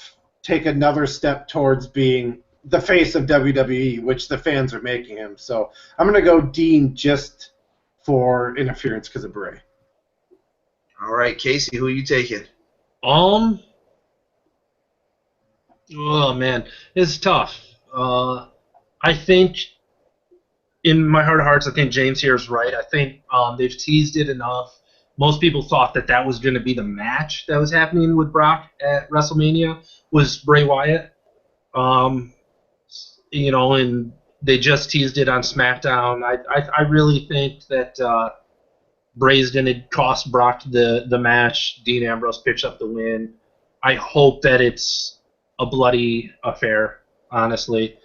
take another step towards being the face of WWE, which the fans are making him. So I'm going to go Dean just for interference because of Bray. All right, Casey, who are you taking? Oh, man. It's tough. I think, in my heart of hearts, I think James here is right. I think they've teased it enough. Most people thought that was going to be the match that was happening with Brock at WrestleMania, was Bray Wyatt. And they just teased it on SmackDown. I really think that Bray's going to cost Brock the match. Dean Ambrose picks up the win. I hope that it's a bloody affair, honestly,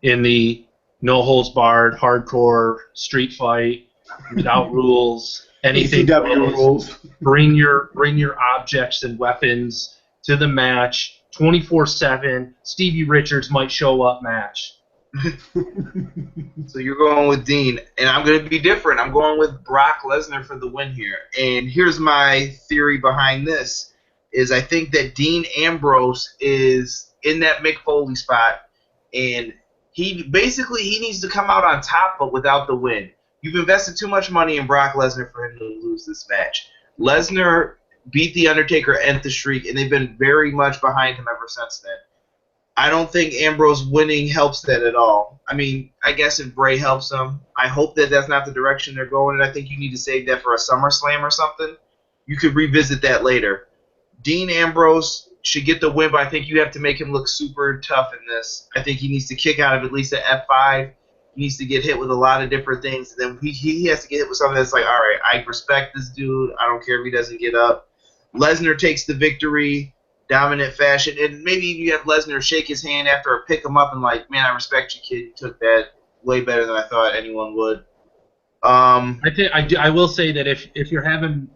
in the no-holds-barred, hardcore street fight, without rules, anything ECW rules. Bring your objects and weapons to the match, 24/7. Stevie Richards might show up match. So you're going with Dean, and I'm going to be different. I'm going with Brock Lesnar for the win here. And here's my theory behind this. Is I think that Dean Ambrose is in that Mick Foley spot, and he needs to come out on top, but without the win. You've invested too much money in Brock Lesnar for him to lose this match. Lesnar beat The Undertaker, end the streak, and they've been very much behind him ever since then. I don't think Ambrose winning helps that at all. I mean, I guess if Bray helps him, I hope that that's not the direction they're going, and I think you need to save that for a SummerSlam or something. You could revisit that later. Dean Ambrose should get the win, but I think you have to make him look super tough in this. I think he needs to kick out of at least an F5. He needs to get hit with a lot of different things. And then he has to get hit with something that's like, all right, I respect this dude. I don't care if he doesn't get up. Lesnar takes the victory, dominant fashion. And maybe you have Lesnar shake his hand after a pick him up and like, man, I respect you, kid. You took that way better than I thought anyone would. I will say that if you're having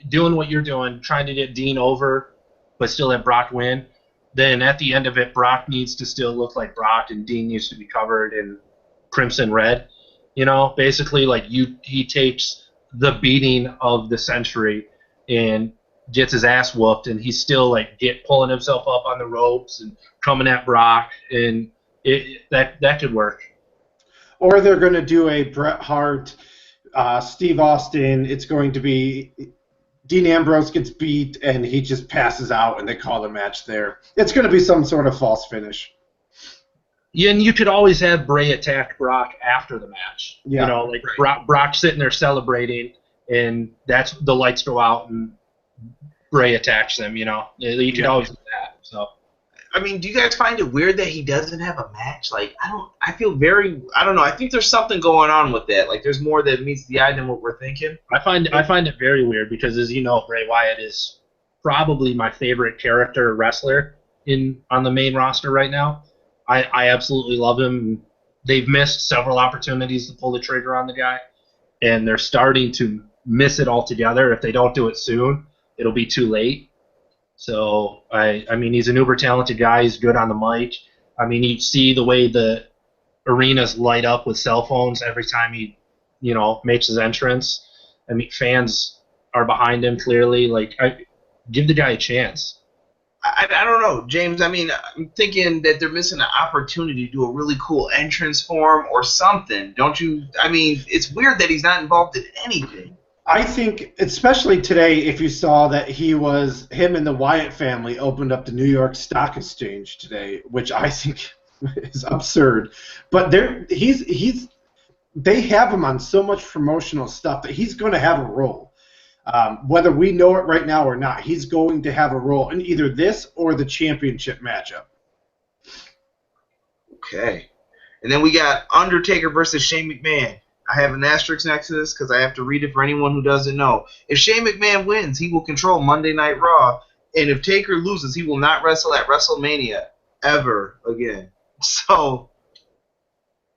doing what you're doing, trying to get Dean over, but still have Brock win, then at the end of it, Brock needs to still look like Brock, and Dean needs to be covered in crimson red. Basically, like he takes the beating of the century and gets his ass whooped, and he's still like pulling himself up on the ropes and coming at Brock, and that could work. Or they're going to do a Bret Hart, Steve Austin. It's going to be Dean Ambrose gets beat and he just passes out, and they call the match there. It's going to be some sort of false finish. Yeah, and you could always have Bray attack Brock after the match. Yeah, Brock sitting there celebrating, and the lights go out and Bray attacks them. You could always do that. So, I mean, do you guys find it weird that he doesn't have a match? Like, I don't know. I think there's something going on with that. Like, there's more that meets the eye than what we're thinking. I find it very weird because, as you know, Bray Wyatt is probably my favorite character wrestler on the main roster right now. I absolutely love him. They've missed several opportunities to pull the trigger on the guy, and they're starting to miss it altogether. If they don't do it soon, it'll be too late. So, I mean, he's an uber talented guy. He's good on the mic. I mean, you see the way the arenas light up with cell phones every time he, makes his entrance. I mean, fans are behind him clearly. Like, give the guy a chance. I don't know, James. I mean, I'm thinking that they're missing an opportunity to do a really cool entrance for him or something. Don't you? I mean, it's weird that he's not involved in anything. I think, especially today, if you saw that him and the Wyatt family opened up the New York Stock Exchange today, which I think is absurd. But they have him on so much promotional stuff that he's going to have a role. Whether we know it right now or not, he's going to have a role in either this or the championship matchup. Okay. And then we got Undertaker versus Shane McMahon. I have an asterisk next to this because I have to read it for anyone who doesn't know. If Shane McMahon wins, he will control Monday Night Raw. And if Taker loses, he will not wrestle at WrestleMania ever again. So,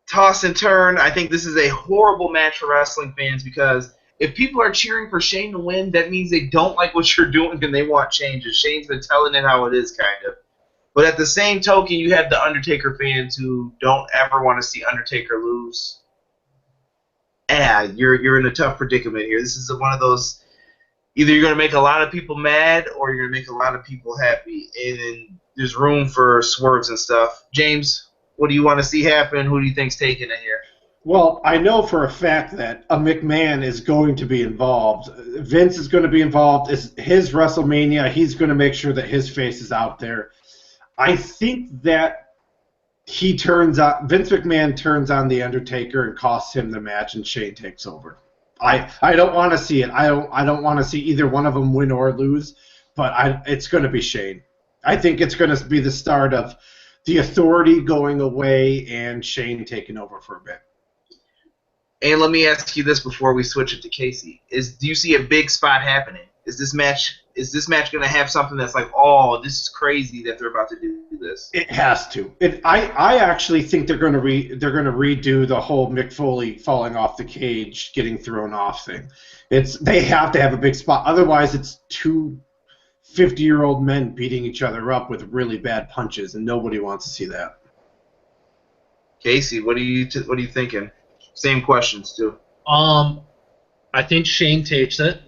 toss and turn. I think this is a horrible match for wrestling fans because if people are cheering for Shane to win, that means they don't like what you're doing and they want changes. Shane's been telling it how it is, kind of. But at the same token, you have the Undertaker fans who don't ever want to see Undertaker lose. You're in a tough predicament here. This is one of those, either you're going to make a lot of people mad or you're going to make a lot of people happy. And there's room for swerves and stuff. James, what do you want to see happen? Who do you think's taking it here? Well, I know for a fact that a McMahon is going to be involved. Vince is going to be involved. It's his WrestleMania. He's going to make sure that his face is out there. I think that Vince McMahon turns on The Undertaker and costs him the match, and Shane takes over. I don't want to see it. I don't want to see either one of them win or lose, but it's going to be Shane. I think it's going to be the start of the Authority going away and Shane taking over for a bit. And let me ask you this before we switch it to Casey: do you see a big spot happening? Is this match going to have something that's like, oh, this is crazy that they're about to do this? It has to. I actually think they're going to redo the whole Mick Foley falling off the cage, getting thrown off thing. They have to have a big spot, otherwise it's two 50-year-old men beating each other up with really bad punches, and nobody wants to see that. Casey, what are you thinking? Same questions too. I think Shane takes it.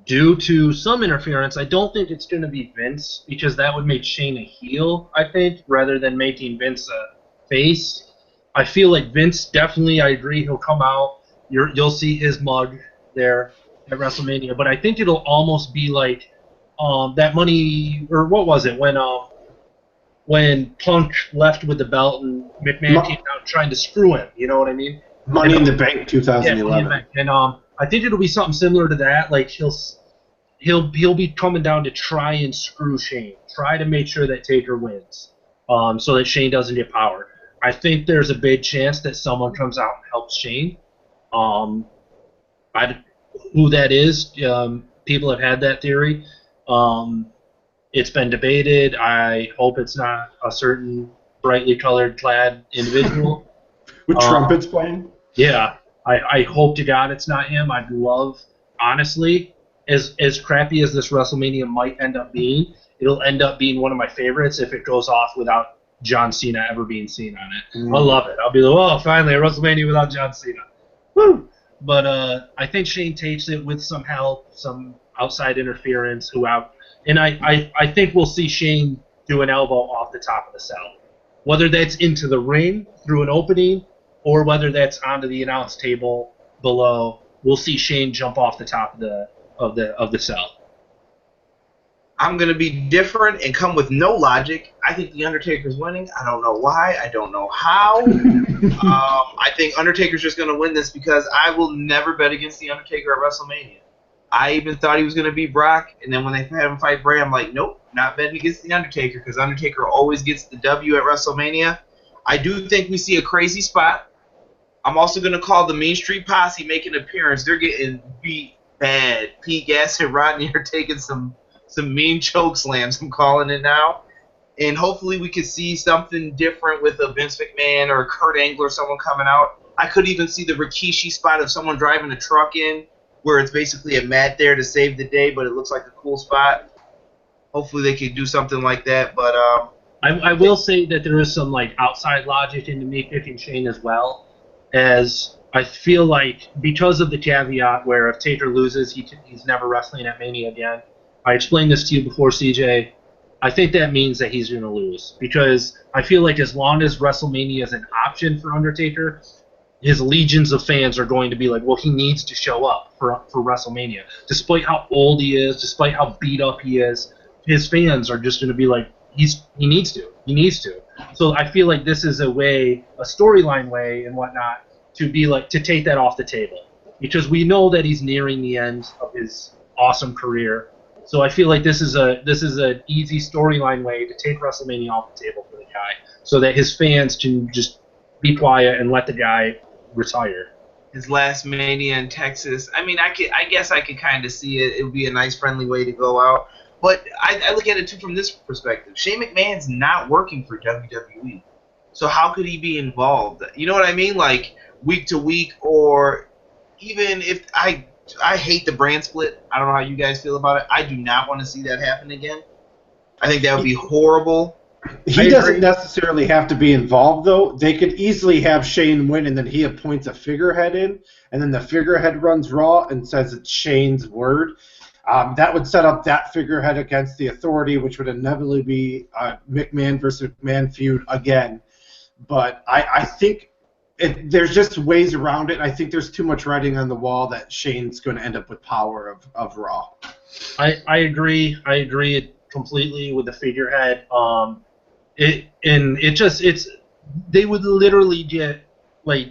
Due to some interference, I don't think it's going to be Vince, because that would make Shane a heel, I think, rather than making Vince a face. I feel like Vince definitely, I agree, he'll come out. You'll see his mug there at WrestleMania, but I think it'll almost be like that Money, or what was it, when Punk left with the belt and McMahon came out trying to screw him, you know what I mean? Money in the Bank 2011. Yeah, Money in the Bank. And I think it'll be something similar to that. Like he'll be coming down to try and screw Shane, try to make sure that Taker wins, so that Shane doesn't get power. I think there's a big chance that someone comes out and helps Shane. Who that is, people have had that theory. It's been debated. I hope it's not a certain brightly clad individual with trumpets playing. Yeah. I hope to God it's not him. I'd love, honestly, as crappy as this WrestleMania might end up being, it'll end up being one of my favorites if it goes off without John Cena ever being seen on it. I'll love it. I'll be like, oh, finally, a WrestleMania without John Cena. Woo! But I think Shane takes it with some help, some outside interference, and I think we'll see Shane do an elbow off the top of the cell. Whether that's into the ring through an opening or whether that's onto the announce table below, we'll see Shane jump off the top of the cell. I'm going to be different and come with no logic. I think The Undertaker's winning. I don't know why. I don't know how. I think Undertaker's just going to win this because I will never bet against The Undertaker at WrestleMania. I even thought he was going to beat Brock, and then when they had him fight Bray, I'm like, nope, not betting against The Undertaker because Undertaker always gets the W at WrestleMania. I do think we see a crazy spot. I'm also going to call the Mean Street Posse make an appearance. They're getting beat bad. Pete Gas and Rodney are taking some mean choke slams. I'm calling it now. And hopefully we could see something different with a Vince McMahon or Kurt Angle or someone coming out. I could even see the Rikishi spot of someone driving a truck in where it's basically a mat there to save the day, but it looks like a cool spot. Hopefully they could do something like that. But I will say that there is some like outside logic into me picking Shane as well, as I feel like because of the caveat where if Taker loses, he's never wrestling at Mania again. I explained this to you before, CJ. I think that means that he's going to lose because I feel like as long as WrestleMania is an option for Undertaker, his legions of fans are going to be like, well, he needs to show up for WrestleMania. Despite how old he is, despite how beat up he is, his fans are just going to be like, he needs to. So I feel like this is a storyline way and whatnot, to take that off the table. Because we know that he's nearing the end of his awesome career. So I feel like this is an easy storyline way to take WrestleMania off the table for the guy, so that his fans can just be quiet and let the guy retire. His last Mania in Texas. I mean, I guess I could kind of see it. It would be a nice, friendly way to go out. But I look at it too from this perspective. Shane McMahon's not working for WWE, so how could he be involved? You know what I mean? Like week to week, or even if I hate the brand split. I don't know how you guys feel about it. I do not want to see that happen again. I think that would be horrible. He doesn't necessarily have to be involved, though. They could easily have Shane win, and then he appoints a figurehead in, and then the figurehead runs Raw and says it's Shane's word. That would set up that figurehead against the Authority, which would inevitably be a McMahon versus McMahon feud again. But I think there's just ways around it. I think there's too much writing on the wall that Shane's going to end up with power of Raw. I agree. I agree completely with the figurehead. They would literally get like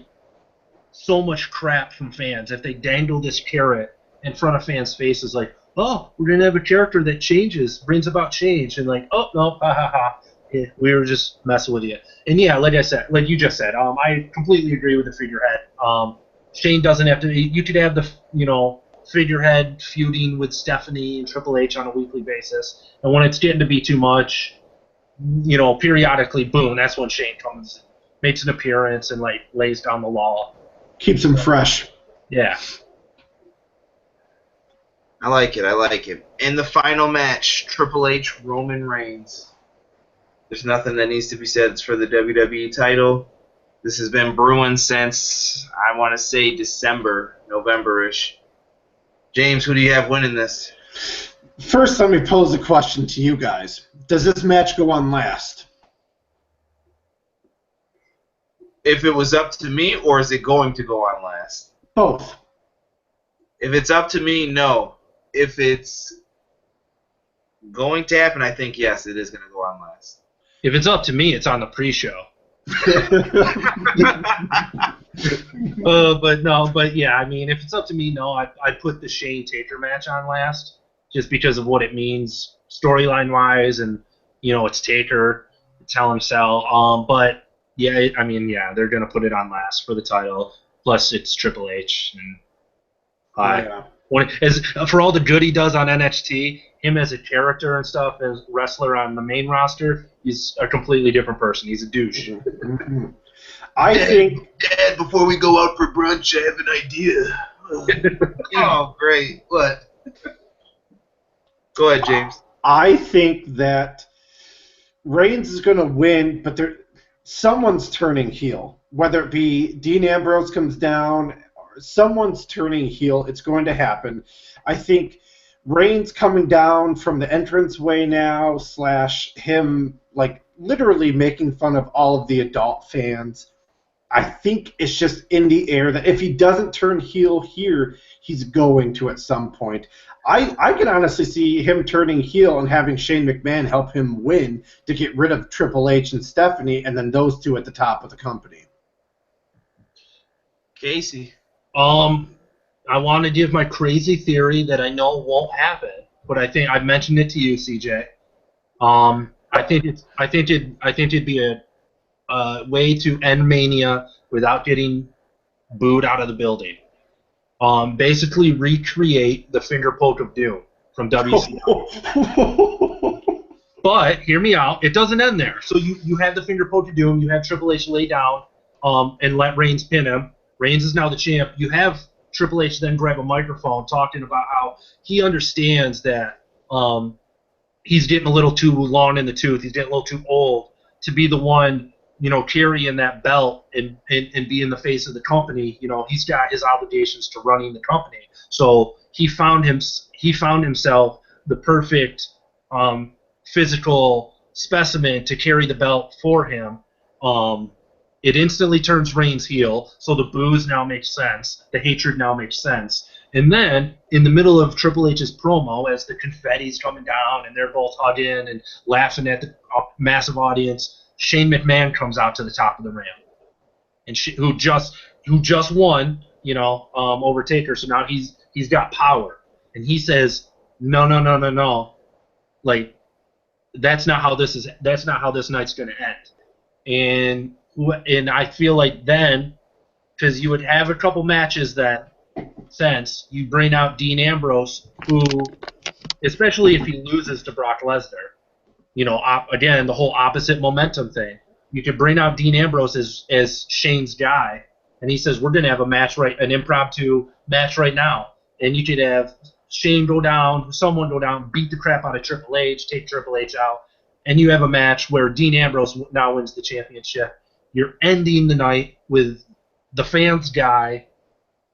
so much crap from fans if they dangle this carrot in front of fans' faces, like, oh, we're gonna have a character that brings about change, and like, oh no, ha ha ha. Yeah, we were just messing with you. And yeah, like you just said, I completely agree with the figurehead. Shane doesn't have to. You could have the figurehead feuding with Stephanie and Triple H on a weekly basis, and when it's getting to be too much, periodically, boom, that's when Shane comes, makes an appearance, and like lays down the law. Keeps him fresh. Yeah. I like it. In the final match, Triple H, Roman Reigns. There's nothing that needs to be said for the WWE title. This has been brewing since, I want to say, December, November-ish. James, who do you have winning this? First, let me pose a question to you guys. Does this match go on last? If it was up to me, or is it going to go on last? Both. If it's up to me, no. If it's going to happen, I think, yes, it is going to go on last. If it's up to me, it's on the pre-show. But yeah, I mean, if it's up to me, no, I put the Shane Taker match on last, just because of what it means storyline wise, and it's Taker, it's Hell in a Cell. But yeah, they're gonna put it on last for the title. Plus, it's Triple H, and for all the good he does on NXT, him as a character and stuff, as wrestler on the main roster, he's a completely different person. He's a douche. I think. Dad, before we go out for brunch, I have an idea. Oh, great. What? Go ahead, James. I think that Reigns is going to win, but someone's turning heel. Whether it be Dean Ambrose comes down, or someone's turning heel. It's going to happen. I think Reigns coming down from the entranceway now, / him like literally making fun of all of the adult fans. I think it's just in the air that if he doesn't turn heel here, he's going to at some point. I can honestly see him turning heel and having Shane McMahon help him win to get rid of Triple H and Stephanie, and then those two at the top of the company. Casey. I want to give my crazy theory that I know won't happen, but I think I've mentioned it to you, CJ. I think it'd be a way to end Mania without getting booed out of the building. Basically recreate the finger poke of doom from WCW. But hear me out, it doesn't end there. So you have the finger poke of doom, you have Triple H lay down and let Reigns pin him. Reigns is now the champ. You have Triple H then grab a microphone talking about how he understands that he's getting a little too long in the tooth, he's getting a little too old to be the one, carrying that belt and being the face of the company. He's got his obligations to running the company. So he found himself the perfect physical specimen to carry the belt for him. It instantly turns Reigns heel, so the boos now makes sense. The hatred now makes sense. And then, in the middle of Triple H's promo, as the confetti's coming down and they're both hugging and laughing at the massive audience, Shane McMahon comes out to the top of the ramp, and who just won, over Taker. So now he's got power, and he says, no, like that's not how this night's gonna end. And I feel like then, because you would have a couple matches that sense, you bring out Dean Ambrose, who, especially if he loses to Brock Lesnar. Again, the whole opposite momentum thing. You could bring out Dean Ambrose as Shane's guy, and he says, we're going to have an impromptu match right now. And you could have Shane someone go down, beat the crap out of Triple H, take Triple H out, and you have a match where Dean Ambrose now wins the championship. You're ending the night with the fans' guy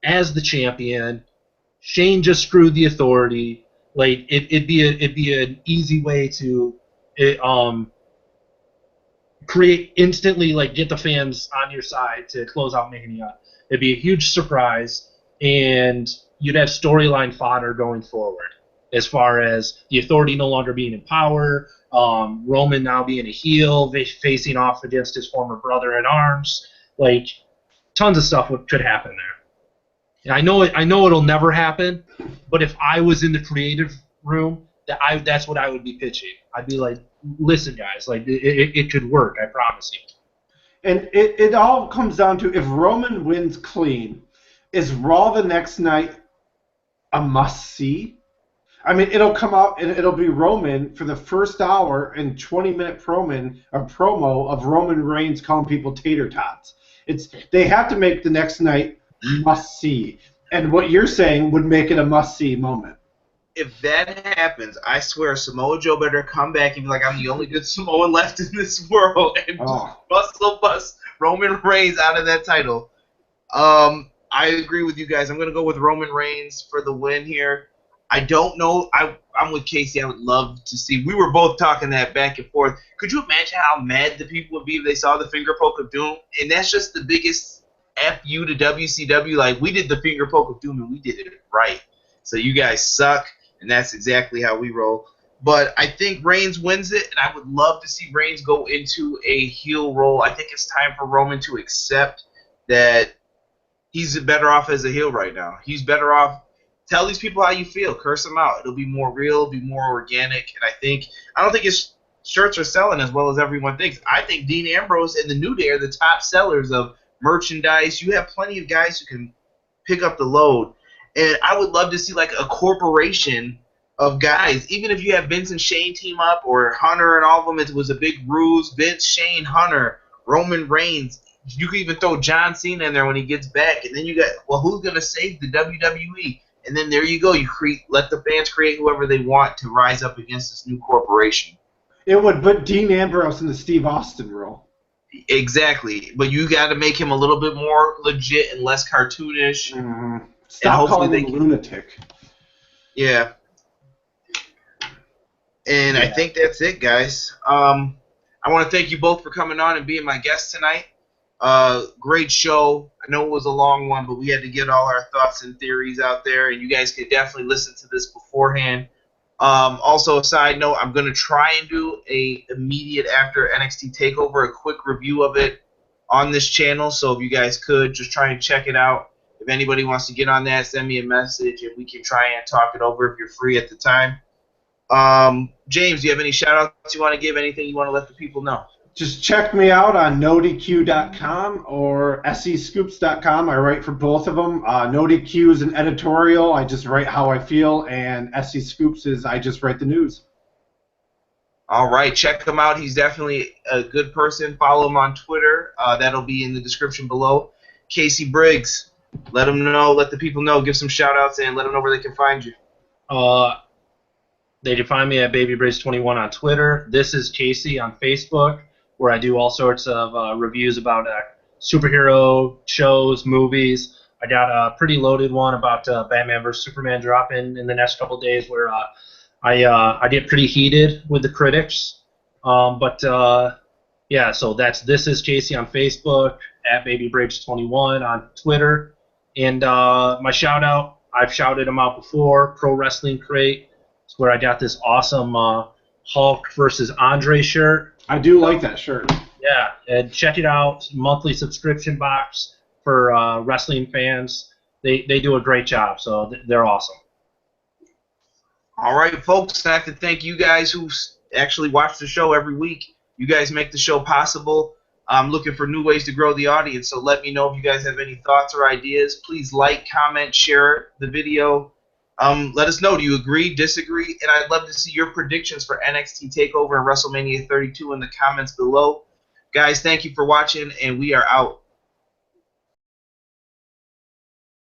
as the champion. Shane just screwed the Authority. Like it'd be an easy way to create instantly, like, get the fans on your side to close out Mania. It'd be a huge surprise, and you'd have storyline fodder going forward as far as the Authority no longer being in power, Roman now being a heel, facing off against his former brother in arms. Like, tons of stuff could happen there. And I know it'll never happen, but if I was in the creative room, that's what I would be pitching. I'd be like, listen, guys, like it could work. I promise you. And it all comes down to, if Roman wins clean, is Raw the next night a must-see? I mean, it'll come out and it'll be Roman for the first hour and 20-minute promo of Roman Reigns calling people tater tots. They have to make the next night must-see. And what you're saying would make it a must-see moment. If that happens, I swear Samoa Joe better come back and be like, I'm the only good Samoan left in this world, and muscle bust Roman Reigns out of that title. I agree with you guys. I'm going to go with Roman Reigns for the win here. I don't know. I'm with Casey. I would love to see. We were both talking that back and forth. Could you imagine how mad the people would be if they saw the finger poke of doom? And that's just the biggest F you to WCW. Like, we did the finger poke of doom, and we did it right. So you guys suck. And that's exactly how we roll. But I think Reigns wins it, and I would love to see Reigns go into a heel role. I think it's time for Roman to accept that he's better off as a heel right now. He's better off. Tell these people how you feel. Curse them out. It'll be more real, it'll be more organic. And I don't think his shirts are selling as well as everyone thinks. I think Dean Ambrose and the New Day are the top sellers of merchandise. You have plenty of guys who can pick up the load. And I would love to see, like, a corporation of guys. Even if you have Vince and Shane team up, or Hunter and all of them, it was a big ruse. Vince, Shane, Hunter, Roman Reigns. you could even throw John Cena in there when he gets back, and then you got, well, who's gonna save the WWE? And then there you go. You let the fans create whoever they want to rise up against this new corporation. It would put Dean Ambrose in the Steve Austin role. Exactly, but you got to make him a little bit more legit and less cartoonish. Stop calling him lunatic. Yeah. And I think that's it, guys. I want to thank you both for coming on and being my guest tonight. Great show. I know it was a long one, but we had to get all our thoughts and theories out there, and you guys could definitely listen to this beforehand. Also, a side note, I'm going to try and do a immediate after NXT TakeOver, a quick review of it on this channel, so if you guys could just try and check it out. If anybody wants to get on that, send me a message, and we can try and talk it over if you're free at the time. James, do you have any shout-outs you want to give, anything you want to let the people know? Just check me out on NoDQ.com or SEScoops.com. I write for both of them. NoDQ is an editorial. I just write how I feel, and SE Scoops is I just write the news. All right, check him out. He's definitely a good person. Follow him on Twitter. That'll be in the description below. Casey Briggs, let him know, let the people know, give some shout-outs, and let them know where they can find you. They can find me at BabyBriggs21 on Twitter. This is Casey on Facebook, where I do all sorts of reviews about superhero shows, movies. I got a pretty loaded one about Batman vs. Superman dropping in the next couple of days, where I get pretty heated with the critics. Yeah, so this is Casey on Facebook, at BabyBriggs21 on Twitter. And my shout-out, I've shouted them out before, Pro Wrestling Crate. It's where I got this awesome Hulk versus Andre shirt. I do like that shirt. Yeah, and check it out. Monthly subscription box for wrestling fans. They do a great job, so they're awesome. All right, folks, I have to thank you guys who actually watch the show every week. You guys make the show possible. I'm looking for new ways to grow the audience, so let me know if you guys have any thoughts or ideas. Please like, comment, share the video. Let us know, do you agree, disagree? And I'd love to see your predictions for NXT TakeOver and WrestleMania 32 in the comments below. Guys, thank you for watching, and we are out.